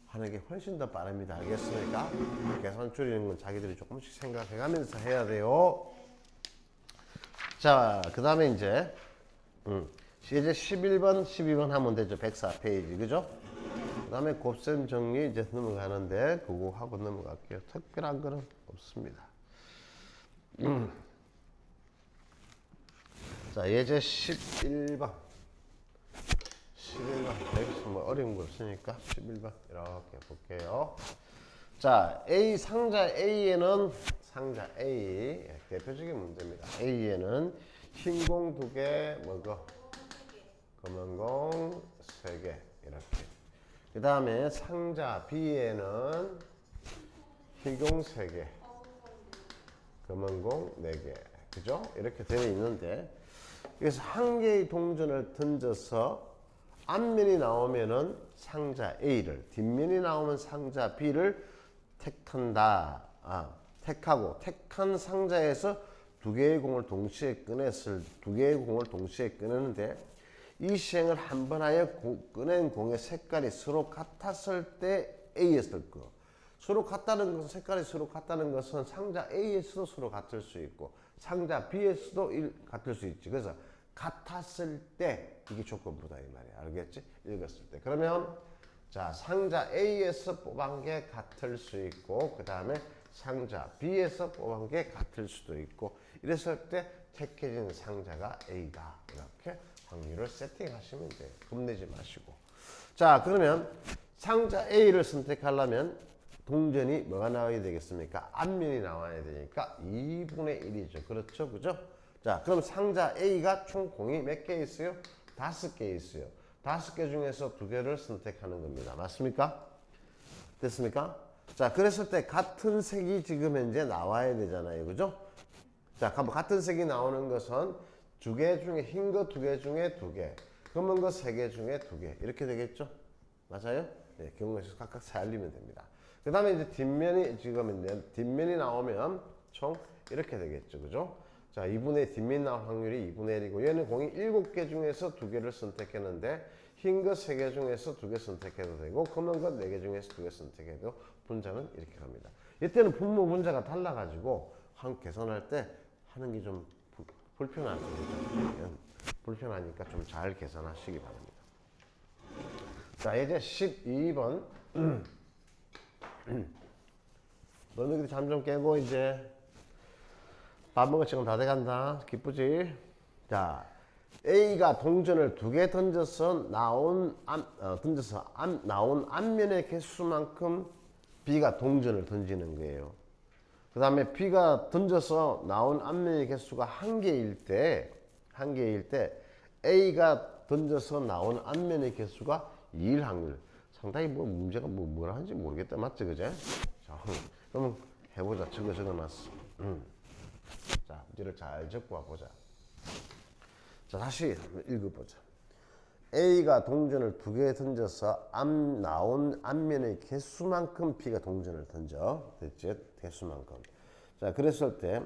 하는 게 훨씬 더 빠릅니다. 알겠습니까? 계산 줄이는 건 자기들이 조금씩 생각해가면서 해야 돼요. 자, 그 다음에 이제 11번, 12번 하면 되죠. 104페이지. 그죠? 그 다음에 곱셈 정리 이제 넘어가는데 그거 하고 넘어갈게요. 특별한 거는 없습니다. 자, 예제 11번. 11번. 뭐 어려운 거 없으니까 11번 이렇게 볼게요. 자, A 상자 A에는 상자 A 대표적인 문제입니다. A에는 흰 공 2개, 뭐고? 검은 공 3개 이렇게. 그 다음에 상자 B에는 흰 공 3개, 검은 공 4개. 그죠? 이렇게 되어 있는데 그래서 한 개의 동전을 던져서 앞면이 나오면은 상자 A를, 뒷면이 나오면 상자 B를 택한다. 택하고 택한 상자에서 두 개의 공을 동시에 꺼내는데 이 시행을 한 번 하여 꺼낸 공의 색깔이 서로 같았을 때 A였을 거. 서로 같다는 것은 색깔이 서로 같다는 것은 상자 A에서도 서로 같을 수 있고 상자 B에서도 같을 수 있지. 그래서 같았을 때 이게 조건부다 이 말이야. 알겠지? 읽었을 때. 그러면 자, 상자 A에서 뽑은 게 같을 수 있고 그 다음에 상자 B에서 뽑은 게 같을 수도 있고 이랬을 때 택해진 상자가 A다. 이렇게 확률을 세팅하시면 돼요. 겁내지 마시고. 자, 그러면 상자 A를 선택하려면 동전이 뭐가 나와야 되겠습니까? 앞면이 나와야 되니까 2분의 1이죠. 그렇죠? 그죠? 자, 그럼 상자 A가 총 공이 몇 개 있어요? 5개 있어요. 5개 중에서 2개를 선택하는 겁니다. 맞습니까? 됐습니까? 자, 그랬을 때 같은 색이 지금 현재 나와야 되잖아요. 그죠? 자, 같은 색이 나오는 것은 2개 중에 흰 거 2개 중에 2개, 검은 거 3개 중에 2개 이렇게 되겠죠? 맞아요? 네, 경우에서 각각 살리면 됩니다. 그 다음에 이제 뒷면이 나오면 총 이렇게 되겠죠. 그죠? 자, 2분의 뒷면이 나올 확률이 2분의 1이고 얘는 공이 7개 중에서 2개를 선택했는데 흰 거 3개 중에서 2개 선택해도 되고 검은 거 4개 중에서 2개 선택해도 분자는 이렇게 갑니다. 이때는 분모 분자가 달라가지고 계산할 때 하는 게 좀 불편하죠. 그죠? 불편하니까 좀 잘 계산하시기 바랍니다. 자, 이제 12번. 너희들이 잠 좀 깨고 이제 밥 먹을 시간 다 돼간다. 기쁘지? 자, A가 동전을 2개 던져서 나온 앞면의 개수만큼 B가 동전을 던지는 거예요. 그 다음에 B가 던져서 나온 앞면의 개수가 1개일 때 A가 던져서 나온 앞면의 개수가 2일 확률. 상당히 문제가 뭐라 하는지 모르겠다. 맞지, 그제? 자, 그러면 해보자. 적어놨어. 자, 문제를 잘 적고 와보자. 자, 다시 읽어보자. A가 동전을 2개 던져서 나온 앞면의 개수만큼 B가 동전을 던져. 됐지? 개수만큼. 자, 그랬을 때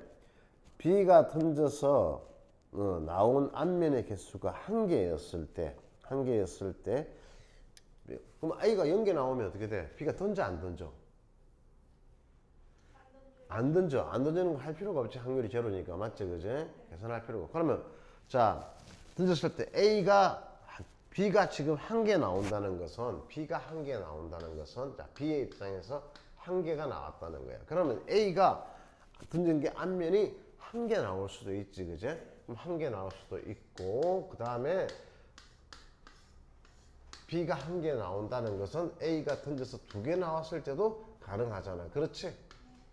B가 던져서 나온 앞면의 개수가 1개였을 때 그럼 A가 0개 나오면 어떻게 돼? B가 던져 안 던져? 안 던지는 거 할 필요가 없지. 확률이 제로니까. 맞지? 그제? 계산할 필요가 없고. 그러면 자, 던졌을 때 B가 지금 1개 나온다는 것은 자, B의 입장에서 1개가 나왔다는 거야. 그러면 A가 던진 게 앞면이 1개 나올 수도 있지. 그제? 그럼 1개 나올 수도 있고 그 다음에 B가 1개 나온다는 것은 A가 던져서 2개 나왔을 때도 가능하잖아. 그렇지?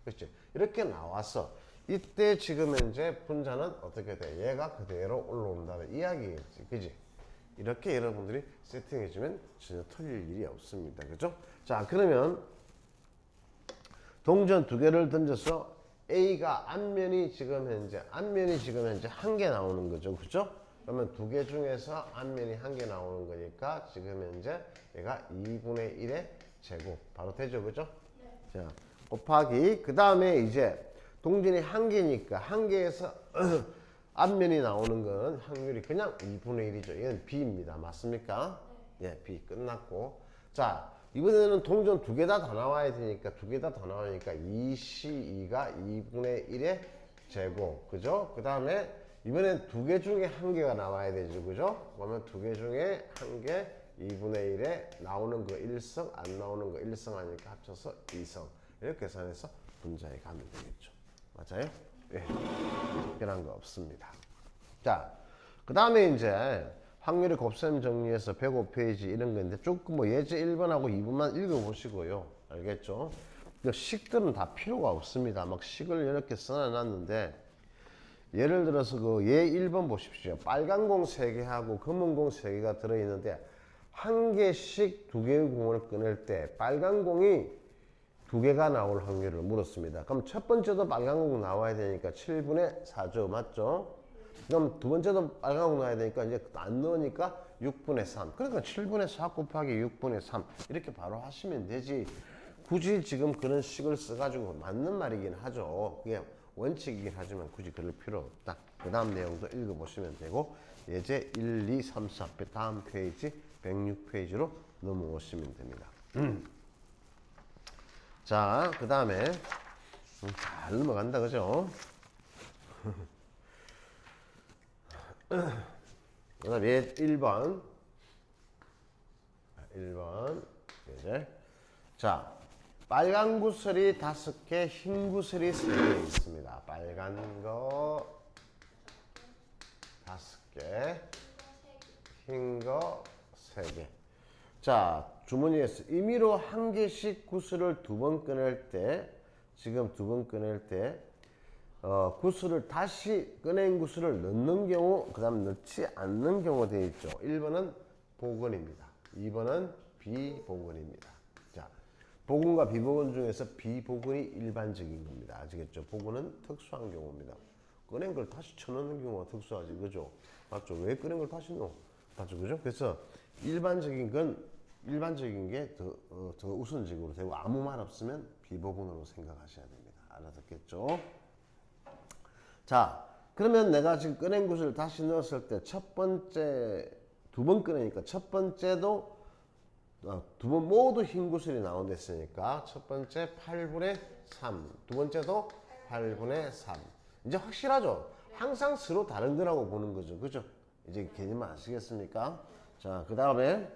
그렇지? 이렇게 나왔어. 이때 지금 현재 분자는 어떻게 돼? 얘가 그대로 올라온다는 이야기겠지. 그지? 이렇게 여러분들이 세팅해주면 전혀 틀릴 일이 없습니다. 그죠? 자, 그러면 동전 2개를 던져서 A가 앞면이 지금 현재 1개 나오는 거죠. 그죠? 그러면 2개 중에서 앞면이 1개 나오는 거니까 지금 현재 얘가 2분의 1의 제곱. 바로 되죠. 그죠? 네. 자, 곱하기 그 다음에 이제 동전이 1개니까 1개에서 앞면이 나오는 건 확률이 그냥 2분의 1이죠. 이건 B입니다. 맞습니까? 네. 예, B 끝났고. 자, 이번에는 동전 2개 다 나와야 되니까 2개 다 나오니까 2C2가 2분의 1의 제곱. 그죠? 그 다음에 이번엔 2개 중에 1개가 나와야 되죠. 그죠? 그러면 2개 중에 1개 2분의 1에 나오는 거 1성, 안 나오는 거 1성 하니까 합쳐서 2성. 이렇게 계산해서 분자에 가면 되겠죠. 맞아요? 예. 특별한 거 없습니다. 자, 그 다음에 이제 확률의 곱셈 정리해서 105페이지 이런 건데 조금 예제 1번하고 2번만 읽어보시고요. 알겠죠? 식들은 다 필요가 없습니다. 막 식을 이렇게 써놨는데 예를 들어서 예 1번 보십시오. 빨간 공 3개하고 검은 공 3개가 들어있는데 한 개씩 2개의 공을 꺼낼 때 빨간 공이 2개가 나올 확률을 물었습니다. 그럼 첫 번째도 빨간 공 나와야 되니까 7분의 4죠. 맞죠? 그럼 두 번째도 빨간 공 나와야 되니까 이제 안 넣으니까 6분의 3. 그러니까 7분의 4 곱하기 6분의 3 이렇게 바로 하시면 되지. 굳이 지금 그런 식을 써가지고 맞는 말이긴 하죠. 그게 원칙이긴 하지만 굳이 그럴 필요 없다. 그 다음 내용도 읽어보시면 되고 예제 1, 2, 3, 4 다음 페이지 106페이지로 넘어오시면 됩니다. 자, 그 다음에 잘 넘어간다. 그죠? 그 다음에 1번 이제 자, 빨간 구슬이 5개, 흰 구슬이 3개 있습니다. 빨간 거 5개, 흰 거 3개. 자, 주머니에서 임의로 1개씩 구슬을 2번 꺼낼 때, 지금 2번 꺼낼 때, 구슬을 다시 꺼낸 구슬을 넣는 경우, 그 다음 넣지 않는 경우 되어 있죠. 1번은 복원입니다. 2번은 비복원입니다. 자, 복원과 비복원 중에서 비복원이 일반적인 겁니다. 아시겠죠? 복원은 특수한 경우입니다. 꺼낸 걸 다시 쳐넣는 경우가 특수하지, 그죠? 맞죠? 왜 꺼낸 걸 다시 넣어? 맞죠? 그죠? 그래서 일반적인 게 더 우선적으로 되고, 아무 말 없으면 비복원으로 생각하셔야 됩니다. 알아듣겠죠? 자, 그러면 내가 지금 꺼낸 구슬을 다시 넣었을 때 첫 번째, 2번 꺼내니까 첫 번째도 2번 모두 흰 구슬이 나온다 했으니까 첫 번째 8분의 3, 두 번째도 8분의 3. 이제 확실하죠? 항상 서로 다른 거라고 보는 거죠. 그죠? 이제 개념 아시겠습니까? 자, 그 다음에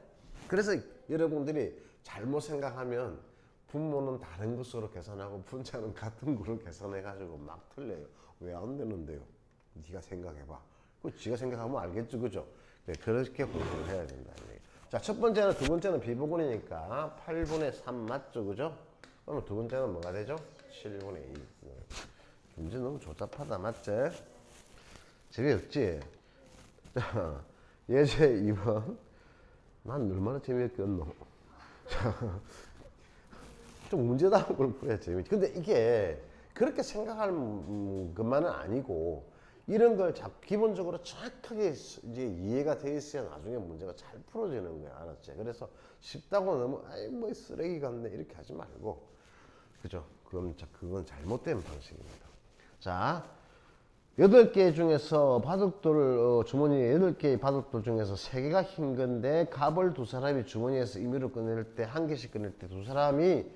그래서 여러분들이 잘못 생각하면 분모는 다른 것으로 계산하고 분자는 같은 거로 계산해 가지고 막 틀려요. 왜 안 되는데요? 네가 생각해봐. 그 지가 생각하면 알겠죠, 그죠? 네, 그렇게 공부를 해야 된다. 자, 첫 번째는 두 번째는 비복원이니까 8분의 3 맞죠, 그죠? 그러면 두 번째는 뭐가 되죠? 7분의 2. 문제 너무 조잡하다, 맞지? 재미없지? 자, 예제 2번. 난 얼마나 재미없겠노? 자, 좀 문제다운 걸 풀어야 재밌지. 근데 이게 그렇게 생각할 것만은 아니고, 이런 걸 기본적으로 정확하게 이제 이해가 돼 있어야 나중에 문제가 잘 풀어지는 거야. 알았지? 그래서 쉽다고 너무, 아이, 뭐 쓰레기 같네. 이렇게 하지 말고. 그죠? 그건 잘못된 방식입니다. 자, 8개 중에서 바둑돌, 주머니에 8개의 바둑돌 중에서 3개가 흰 건데, 갑을 두 사람이 주머니에서 임의로 꺼낼 때, 1개씩 꺼낼 때 두 사람이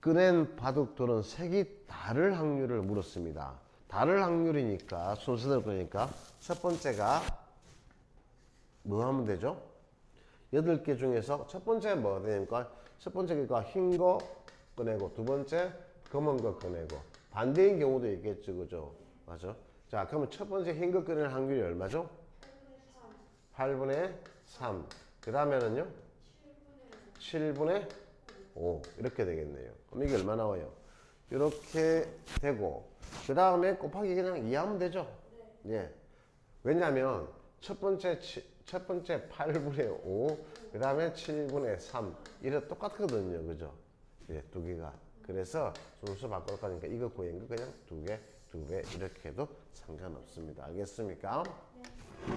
꺼낸 바둑돌은 색이 다를 확률을 물었습니다. 다를 확률이니까, 순서대로 그러니까, 첫 번째가 뭐 하면 되죠? 8개 중에서 첫 번째 뭐가 되니까, 첫 번째가 흰 거 꺼내고, 두 번째 검은 거 꺼내고, 반대인 경우도 있겠죠, 그죠? 맞아? 자, 그러면 첫 번째 흰 거 꺼낼 확률이 얼마죠? 8분의 3. 그 다음에는요? 7분의 5. 이렇게 되겠네요. 그럼 이게 얼마 나와요? 이렇게 되고, 그 다음에 곱하기 그냥 이해하면 되죠? 예. 왜냐하면 첫 번째 8분의 5, 그 다음에 7분의 3. 이래 똑같거든요. 그죠? 예, 두 개가. 그래서 순서 바꿀 거니까 이거 구한 거 그냥 두 개 이렇게 해도 상관없습니다. 알겠습니까? 네.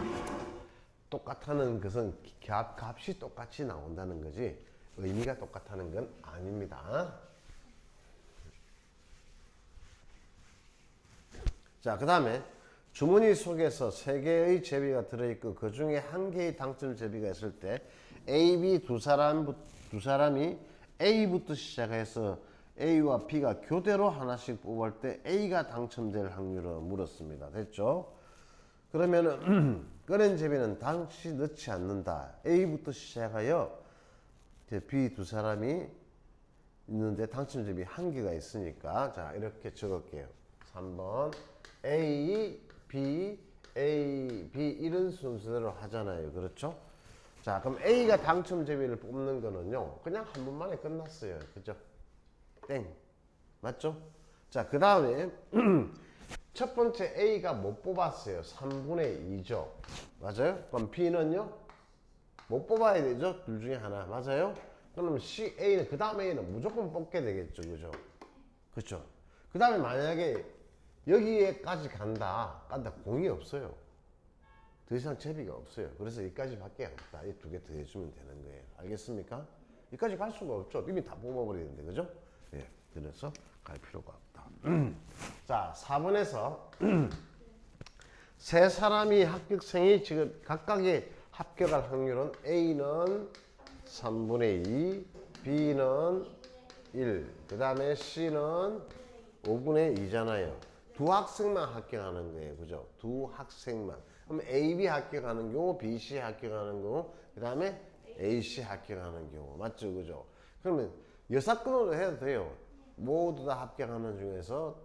똑같다는 것은 값이 똑같이 나온다는 거지 의미가 똑같다는 건 아닙니다. 자, 그 다음에 주머니 속에서 3개의 제비가 들어있고 그 중에 1개의 당첨 제비가 있을 때 A, B 두 사람이 A부터 시작해서 A와 B가 교대로 하나씩 뽑을 때 A가 당첨될 확률을 물었습니다. 됐죠? 그러면은 꺼낸 제비는 다시 넣지 않는다. A부터 시작하여 B 두 사람이 있는데 당첨 제비 1개가 있으니까 자 이렇게 적을게요. 3번 A, B, A, B 이런 순서대로 하잖아요. 그렇죠? 자 그럼 A가 당첨 제비를 뽑는 거는요. 그냥 한 번만에 끝났어요. 그죠? 땡. 맞죠? 자, 그 다음에 첫 번째 A가 못 뽑았어요. 3분의 2죠. 맞아요? 그럼 B는요? 못 뽑아야 되죠? 둘 중에 하나. 맞아요? 그러면 A는, 그 다음 A는 무조건 뽑게 되겠죠. 그죠? 그렇죠? 그 다음에 만약에 여기에까지 간다. 공이 없어요. 더 이상 제비가 없어요. 그래서 여기까지 밖에 없다. 이 두 개 더 해주면 되는 거예요. 알겠습니까? 여기까지 갈 수가 없죠. 이미 다 뽑아버리는데. 그죠? 예, 그래서 갈 필요가 없다. 자, 4번에서 세 사람이 합격생이 지금 각각의 합격할 확률은 A는 3분의 2, B는 1, 그 다음에 C는 5분의 2잖아요. 두 학생만 합격하는 거예요. 그죠? 두 학생만. 그럼 A, B 합격하는 경우, B, C 합격하는 경우, 그 다음에 A, C 합격하는 경우. 맞죠? 그죠? 그러면 여사건으로 해도 돼요. 모두 다 합격하는 중에서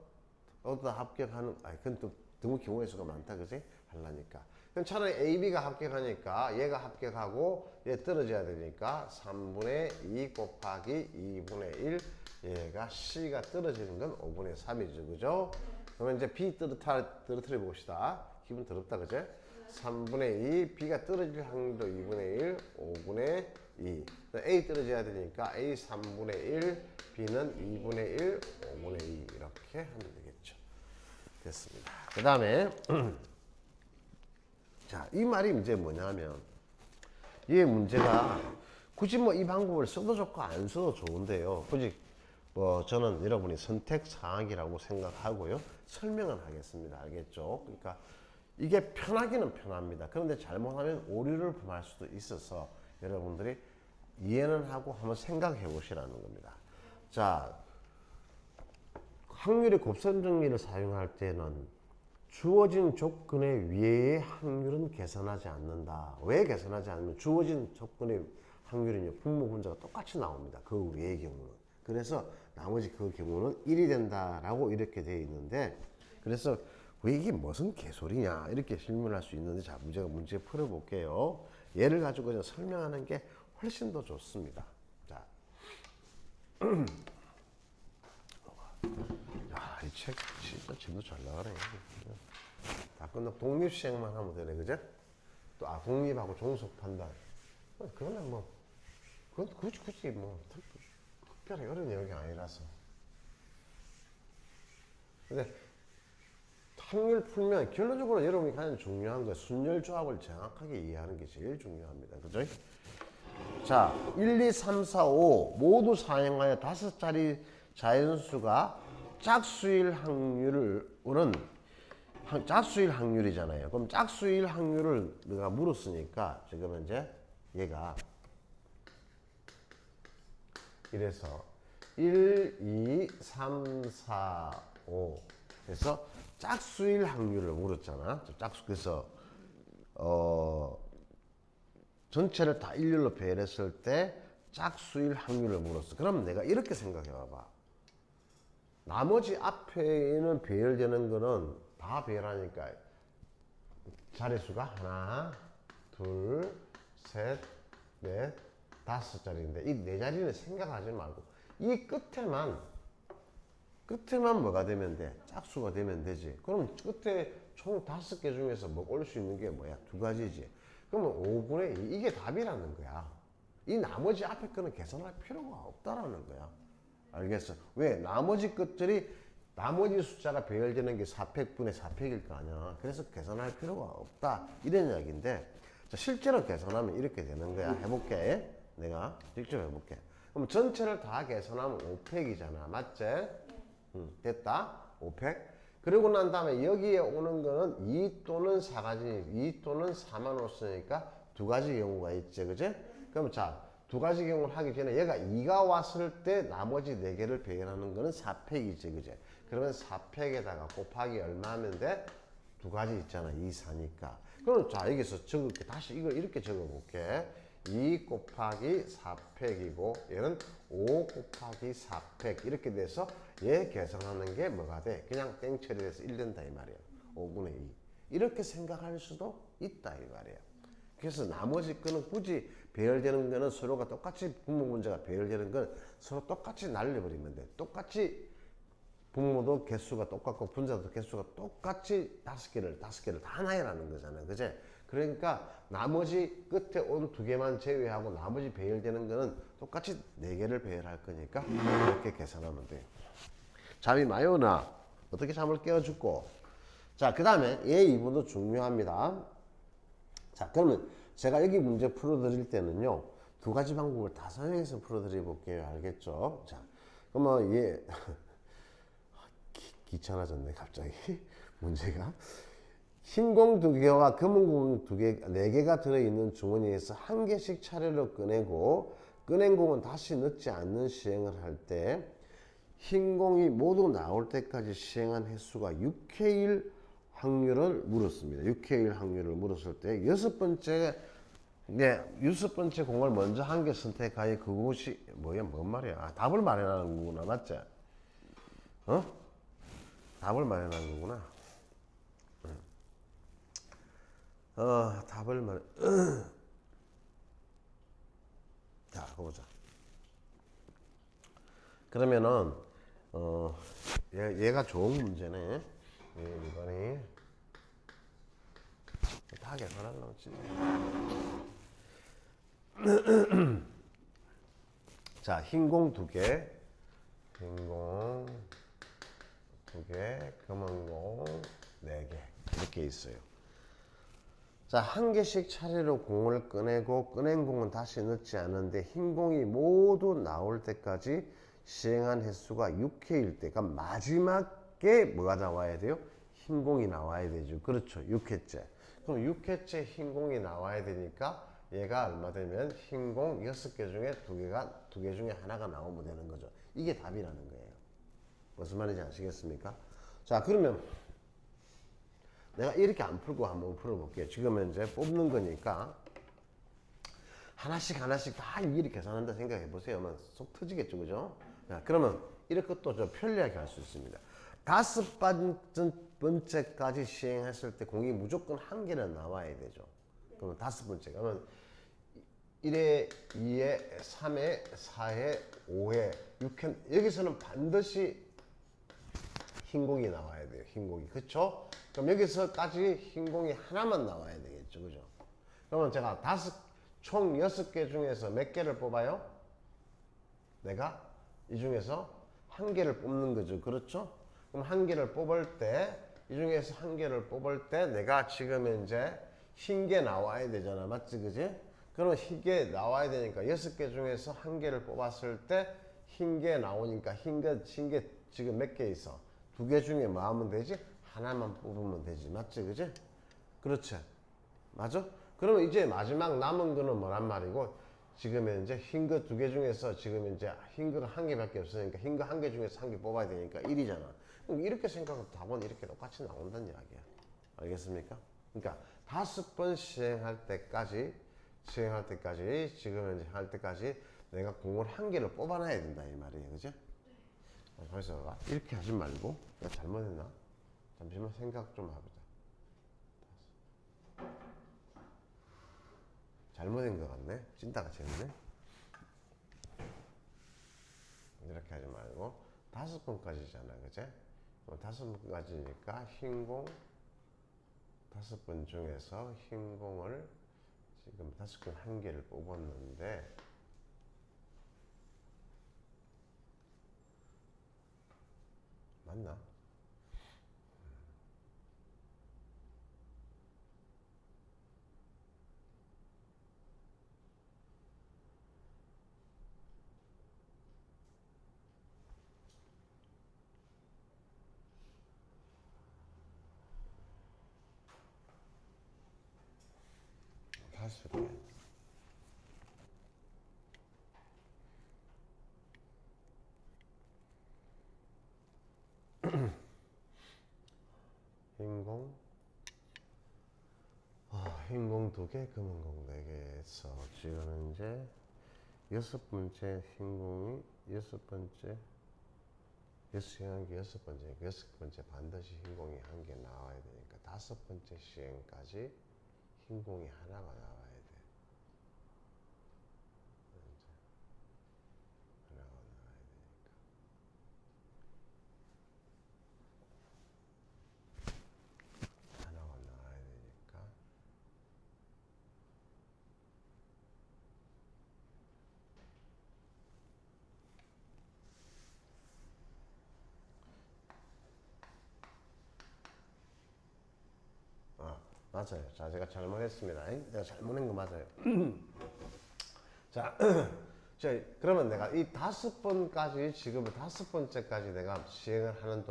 모두 다 합격하는, 그건 또 너무 경우의 수가 많다, 그지? 하려니까. 그럼 차라리 A, B가 합격하니까 얘가 합격하고 얘 떨어져야 되니까 3분의 2 곱하기 2분의 1, 얘가 C가 떨어지는 건 5분의 3이죠, 그죠? 그러면 이제 B 떨어뜨려 봅시다. 기분 더럽다, 그제? 3분의 2, B가 떨어질 확률도 2분의 1, 5분의 2. A 떨어져야 되니까 A 3분의 1, B는 2분의 1, 5분의 2 이렇게 하면 되겠죠. 됐습니다. 그 다음에 자, 이 말이 이제 뭐냐면 이 문제가 굳이 뭐 이 방법을 써도 좋고 안 써도 좋은데요. 굳이 뭐 저는 여러분이 선택 사항이라고 생각하고요. 설명을 하겠습니다. 알겠죠? 그러니까 이게 편하기는 편합니다. 그런데 잘못하면 오류를 범할 수도 있어서 여러분들이 이해는 하고 한번 생각해 보시라는 겁니다. 자, 확률의 곱선 정리를 사용할 때는 주어진 조건의 위의 확률은 계산하지 않는다. 왜 계산하지 않으면 주어진 조건의 확률은요, 분모 분자가 똑같이 나옵니다. 그 외의 경우는. 그래서 나머지 그 경우는 1이 된다라고 이렇게 되어 있는데, 그래서 왜 이게 무슨 개소리냐 이렇게 질문할 수 있는데, 자, 문제 풀어볼게요. 예를 가지고 그냥 설명하는 게 훨씬 더 좋습니다. 자, 야, 이 책 진짜 짐도 잘 나가네. 다 끝나고 독립시행만 하면 되네, 그죠? 또 독립하고 종속 판단. 그거는 뭐, 그건 굳이 뭐 특별히 어려운 내용이 아니라서. 근데 확률 풀면 결론적으로 여러분이 가장 중요한 건 순열 조합을 정확하게 이해하는 게 제일 중요합니다. 그죠? 자, 1, 2, 3, 4, 5 모두 사용하여 5자리 자연수가 짝수일 확률은 짝수일 확률이잖아요. 그럼 짝수일 확률을 내가 물었으니까 지금 이제 얘가 이래서 1, 2, 3, 4, 5 그래서 짝수일 확률을 물었잖아. 그래서 전체를 다 일렬로 배열했을 때 짝수일 확률을 물었어. 그럼 내가 이렇게 생각해 봐봐. 나머지 앞에는 배열되는 거는 다 배열하니까 자릿수가 하나, 둘, 셋, 넷, 5자리인데 이 4자리는 생각하지 말고 이 끝에만 뭐가 되면 돼? 짝수가 되면 되지. 그럼 끝에 총 5개 중에서 뭐 올 수 있는 게 뭐야? 2가지지. 그러면 5분의 2 이게 답이라는 거야. 이 나머지 앞에 거는 계산할 필요가 없다라는 거야. 알겠어? 왜? 나머지 것들이 나머지 숫자가 배열되는 게 4팩분의 4팩일 거 아니야. 그래서 계산할 필요가 없다. 이런 이야기인데 자, 실제로 계산하면 이렇게 되는 거야. 해볼게. 내가 직접 해볼게. 그럼 전체를 다 계산하면 5팩이잖아. 맞지? 됐다. 5팩. 그리고 난 다음에 여기에 오는 거는 2 또는 4가지, 2 또는 4만 왔으니까 2가지 경우가 있지. 그지? 그럼 자, 2가지 경우를 하기 전에 얘가 2가 왔을 때 나머지 4개를 배열하는 거는 4팩이지. 그지? 그러면 4팩에다가 곱하기 얼마 하면 돼? 2가지 있잖아. 2, 4니까. 그럼 자, 여기서 적을게. 다시 이걸 이렇게 적어볼게. 2 곱하기 4팩이고 얘는 5 곱하기 4팩 이렇게 돼서 얘 계산하는 게 뭐가 돼? 그냥 땡 처리해서 1 된다 이 말이야. 5분의 2 이렇게 생각할 수도 있다 이 말이야. 그래서 나머지 거는 굳이 배열되는 거는 서로가 똑같이 분모 문제가 배열되는 건 서로 똑같이 날려버리면 돼. 똑같이 분모도 개수가 똑같고 분자도 개수가 똑같이 5개를 다 하나라는 거잖아. 그제? 그러니까 나머지 끝에 온 2개만 제외하고 나머지 배열되는 거는 똑같이 4개를 배열할 거니까 이렇게 계산하면 돼요. 잠이 많이 오나? 어떻게 잠을 깨워주고? 자, 그 다음에 얘 2분도 중요합니다. 자, 그러면 제가 여기 문제 풀어드릴 때는요 2가지 방법을 다 사용해서 풀어드려 볼게요. 알겠죠? 자, 그러면 얘 귀찮아졌네 갑자기 문제가. 흰 공 2개와 검은 공 4개가 들어있는 주머니에서 1개씩 차례로 꺼내고 꺼낸 공은 다시 넣지 않는 시행을 할 때 흰 공이 모두 나올 때까지 시행한 횟수가 6회일 확률을 물었습니다. 6회일 확률을 물었을 때 6번째 네, 여섯 번째 공을 먼저 한 개 선택하여 그곳이 뭐야, 뭔 말이야? 아, 답을 마련하는 거구나, 맞지? 어? 답을 마련하는 거구나. 답을 마련. 자, 보자. 그러면은 얘가 좋은 문제네. 이번에 다 계산하려고 지. 자, 흰공 2개, 흰공 2개, 검은공 4개 이렇게 있어요. 자, 한 개씩 차례로 공을 꺼내고 꺼낸 공은 다시 넣지 않는데 흰 공이 모두 나올 때까지 시행한 횟수가 6회일 때, 그러니까 마지막에 뭐가 나와야 돼요? 흰 공이 나와야 되죠. 그렇죠. 6회째. 그럼 6회째 흰 공이 나와야 되니까 얘가 얼마 되면 흰 공 6개 중에 2개 중에 하나가 나오면 되는 거죠. 이게 답이라는 거예요. 무슨 말인지 아시겠습니까? 자, 그러면 내가 이렇게 안 풀고 한번 풀어볼게요. 지금은 이제 뽑는 거니까 하나씩 다 일일이 계산한다 생각해 보세요. 그러면 속 터지겠죠, 그죠? 자, 그러면 이렇게 또 좀 편리하게 할 수 있습니다. 5번째까지 시행했을 때 공이 무조건 한 개는 나와야 되죠. 그러면 5번째. 그러면 1회, 2회, 3회, 4회, 5회, 6회. 여기서는 반드시 흰 공이 나와야 돼요. 흰 공이. 그쵸? 그럼 여기서까지 흰 공이 하나만 나와야 되겠죠. 그죠? 그러면 제가 총 6개 중에서 몇 개를 뽑아요? 내가 이 중에서 한 개를 뽑는 거죠. 그렇죠? 그럼 한 개를 뽑을 때, 이 중에서 한 개를 뽑을 때 내가 지금 이제 흰 게 나와야 되잖아. 맞지? 그지? 그러면 흰 게 나와야 되니까 6개 중에서 한 개를 뽑았을 때 흰 게 나오니까 흰 게 지금 몇 개 있어? 2개 중에 뭐 하면 되지? 하나만 뽑으면 되지. 맞지? 그지? 그렇지? 맞아? 그러면 이제 마지막 남은 거는 뭐란 말이고, 지금 이제 흰 거 2개 중에서 지금 이제 흰 거가 한 개밖에 없으니까 흰 거 한 개 중에서 한 개 뽑아야 되니까 1이잖아. 이렇게 생각하면 답은 이렇게 똑같이 나온다는 이야기야. 알겠습니까? 그러니까 5번 시행할 때까지 지금 이제 할 때까지 내가 공을 한 개를 뽑아놔야 된다 이 말이에요. 그죠? 그래서 이렇게 하지 말고, 내가 잘못했나? 잠시만 생각 좀 해보자. 잘못된 것 같네. 찐따가 쳤네. 이렇게 하지 말고 5번까지잖아, 그제? 5번까지니까 흰공 5번 중에서 흰공을 지금 5번 한 개를 뽑았는데, 맞나? 다섯 개. 흰공, 흰공 2개, 검은공 4개에서 지금 이제 6번째 흰공이 6번째, 6번째 반드시 흰공이 한 개 나와야 되니까 5번째 시행까지 흰공이 하나가 나와야 돼. 하나가 나와야 되니까. 하나가 나와야 되니까. 맞아요. 자, 제가 잘못했습니다. 내가 잘못한 거 맞아요. 자, 그러면 내가 이 5번까지, 지금 5번째까지 내가 시행을 하는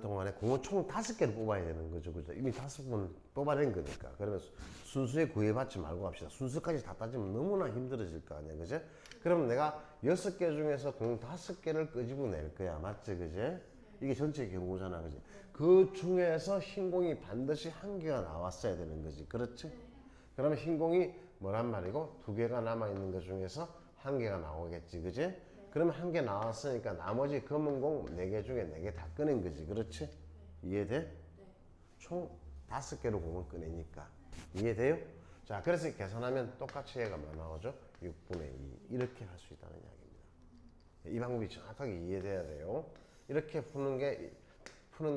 동안에 공을 총 5개를 뽑아야 되는 거죠. 그죠? 이미 5번 뽑아낸 거니까. 그러면 순수에 구애받지 말고 합시다. 순수까지 다 따지면 너무나 힘들어질 거 아니야. 그죠? 그러면 내가 6개 중에서 공 5개를 끄집어낼 거야. 맞지? 그죠? 이게 전체 경우잖아. 그지? 그 중에서 흰 공이 반드시 한 개가 나왔어야 되는 거지. 그렇지? 그러면 흰 공이 뭐란 말이고 두 개가 남아있는 것 중에서 한 개가 나오겠지, 그지? 그러면 한 개 나왔으니까 나머지 검은 공 4개 중에 4개 다 꺼낸 거지, 그렇지? 이해돼? 총 5개로 공을 꺼내니까. 이해돼요? 자, 그래서 계산하면 똑같이 얘가 뭐 나오죠? 6분의 2 이렇게 할 수 있다는 이야기입니다. 이 방법이 정확하게 이해돼야 돼요. 이렇게 푸는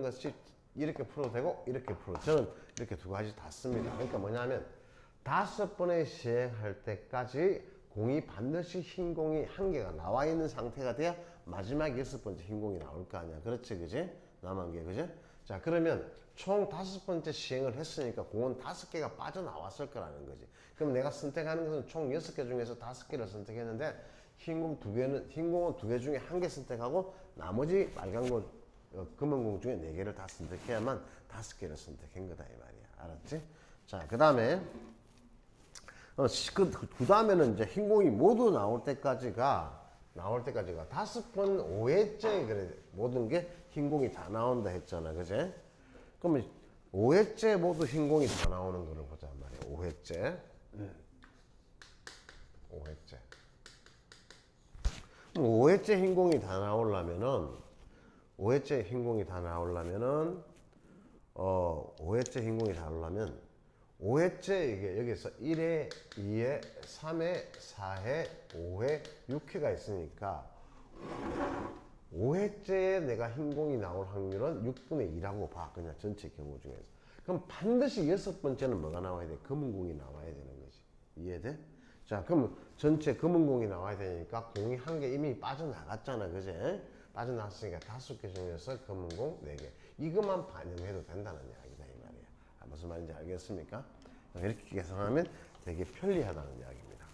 것이 이렇게 풀어도 되고 이렇게 풀어도 저는 이렇게 두 가지 다 씁니다. 그러니까 뭐냐면 5번에 시행할 때까지 공이 반드시 흰 공이 한 개가 나와 있는 상태가 돼야 마지막 6번째 흰 공이 나올 거 아니야. 그렇지, 그지? 남은 게, 그지? 자, 그러면 총 5번째 시행을 했으니까 공은 5개가 빠져나왔을 거라는 거지. 그럼 내가 선택하는 것은 총 6개 중에서 5개를 선택했는데 흰 공은 2개 중에 1개 선택하고 나머지 빨간 공, 검은 공 중에 4개를 다 선택해야만 5개를 선택한 거다 이 말이야. 알았지? 자, 그 다음에 그 다음에는 이제 흰 공이 모두 나올 때까지가 5번 5회째 그래 모든 게 흰 공이 다 나온다 했잖아, 그제? 그러면 5회째 모두 흰 공이 다 나오는 거를 보자 말이야. 5회째. 5회째. 5회째 흰 공이 다 나오려면은 5회째 흰 공이 다 나오려면 5회째 이게 여기서 1회, 2회, 3회, 4회, 5회, 6회가 있으니까 5회째에 내가 흰 공이 나올 확률은 6분의 2라고 봐. 그냥 전체 경우 중에서. 그럼 반드시 6번째는 뭐가 나와야 돼? 검은 공이 나와야 되는 거지. 이해돼? 자, 그럼 전체 검은 공이 나와야 되니까 공이 한 개 이미 빠져나갔잖아. 그제? 빠져나갔으니까 5개 중에서 검은 공 4개. 이것만 반영해도 된다는 이야기다. 이 말이야. 무슨 말인지 알겠습니까? 이렇게 계산하면 되게 편리하다는 이야기입니다.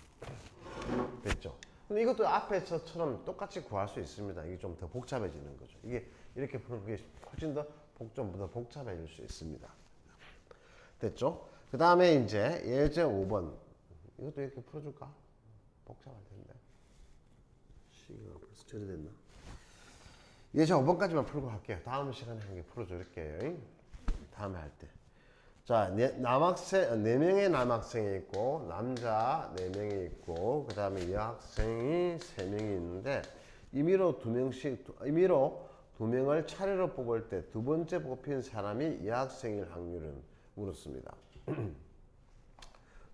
됐죠? 근데 이것도 앞에서처럼 똑같이 구할 수 있습니다. 이게 좀 더 복잡해지는 거죠. 이게 이렇게 풀면 그게 훨씬 더 좀 더 복잡해질 수 있습니다. 됐죠? 그 다음에 이제 예제 5번. 이것도 이렇게 풀어줄까? 복잡할 텐데. 시간가 벌써 저리 됐나? 예제 5번까지만 풀고 할게요. 다음 시간에 한 개 풀어줄게요. 다음에 할 때. 자, 남학생, 4명의 남학생이 있고, 남자 4명이 있고, 그 다음에 여학생이 3명이 있는데, 임의로 2명을 차례로 뽑을 때 두 번째 뽑힌 사람이 여학생일 확률은 물었습니다.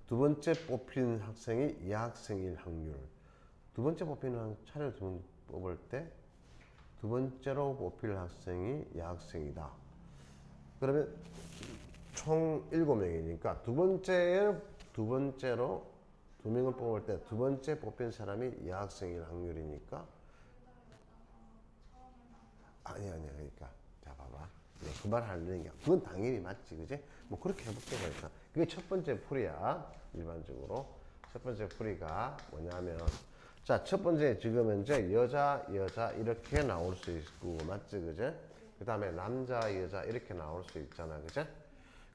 두 번째 뽑힌 학생이 여학생일 확률. 두 번째 뽑히는 차례로 뽑을 때 두 번째로 뽑힐 학생이 여학생이다. 그러면 총 7명이니까 두 번째로 2명을 뽑을 때 두 번째 뽑힌 사람이 여학생일 확률이니까 아니야 그러니까 자 봐봐 그 말 하려는 게 그건 당연히 맞지 그지? 뭐 그렇게 해볼게 그러니까 그게 첫 번째 풀이야. 일반적으로 첫 번째 풀이가 뭐냐면 자 첫 번째 지금 현재 여자 이렇게 나올 수 있고 맞지 그제? 그 다음에 남자 여자 이렇게 나올 수 있잖아 그제?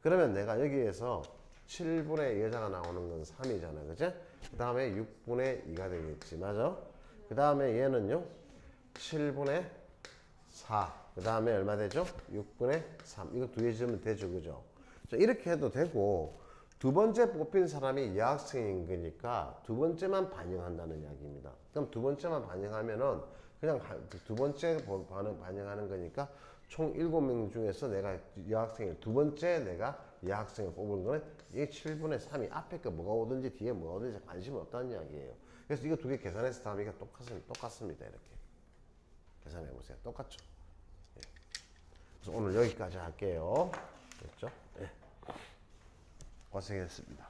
그러면 내가 여기에서 7분의 여자가 나오는 건 3이잖아 그제? 그 다음에 6분의 2가 되겠지 맞아? 그 다음에 얘는요 7분의 4 그 다음에 얼마 되죠? 6분의 3 이거 두 개 지으면 되죠 그죠? 자, 이렇게 해도 되고 두 번째 뽑힌 사람이 여학생인 거니까 두 번째만 반영한다는 이야기입니다. 그럼 두 번째만 반영하면은 그냥 두 번째 반영하는 거니까 총 7명 중에서 내가 여학생을 두 번째 내가 여학생을 뽑은 거는 이 7분의 3이 앞에 거 뭐가 오든지 뒤에 뭐가 오든지 관심 없다는 이야기예요. 그래서 이거 두 개 계산해서 다음에 이게 똑같습니다. 이렇게 계산해 보세요. 똑같죠? 예. 그래서 오늘 여기까지 할게요. 됐죠? 예. 고생했습니다.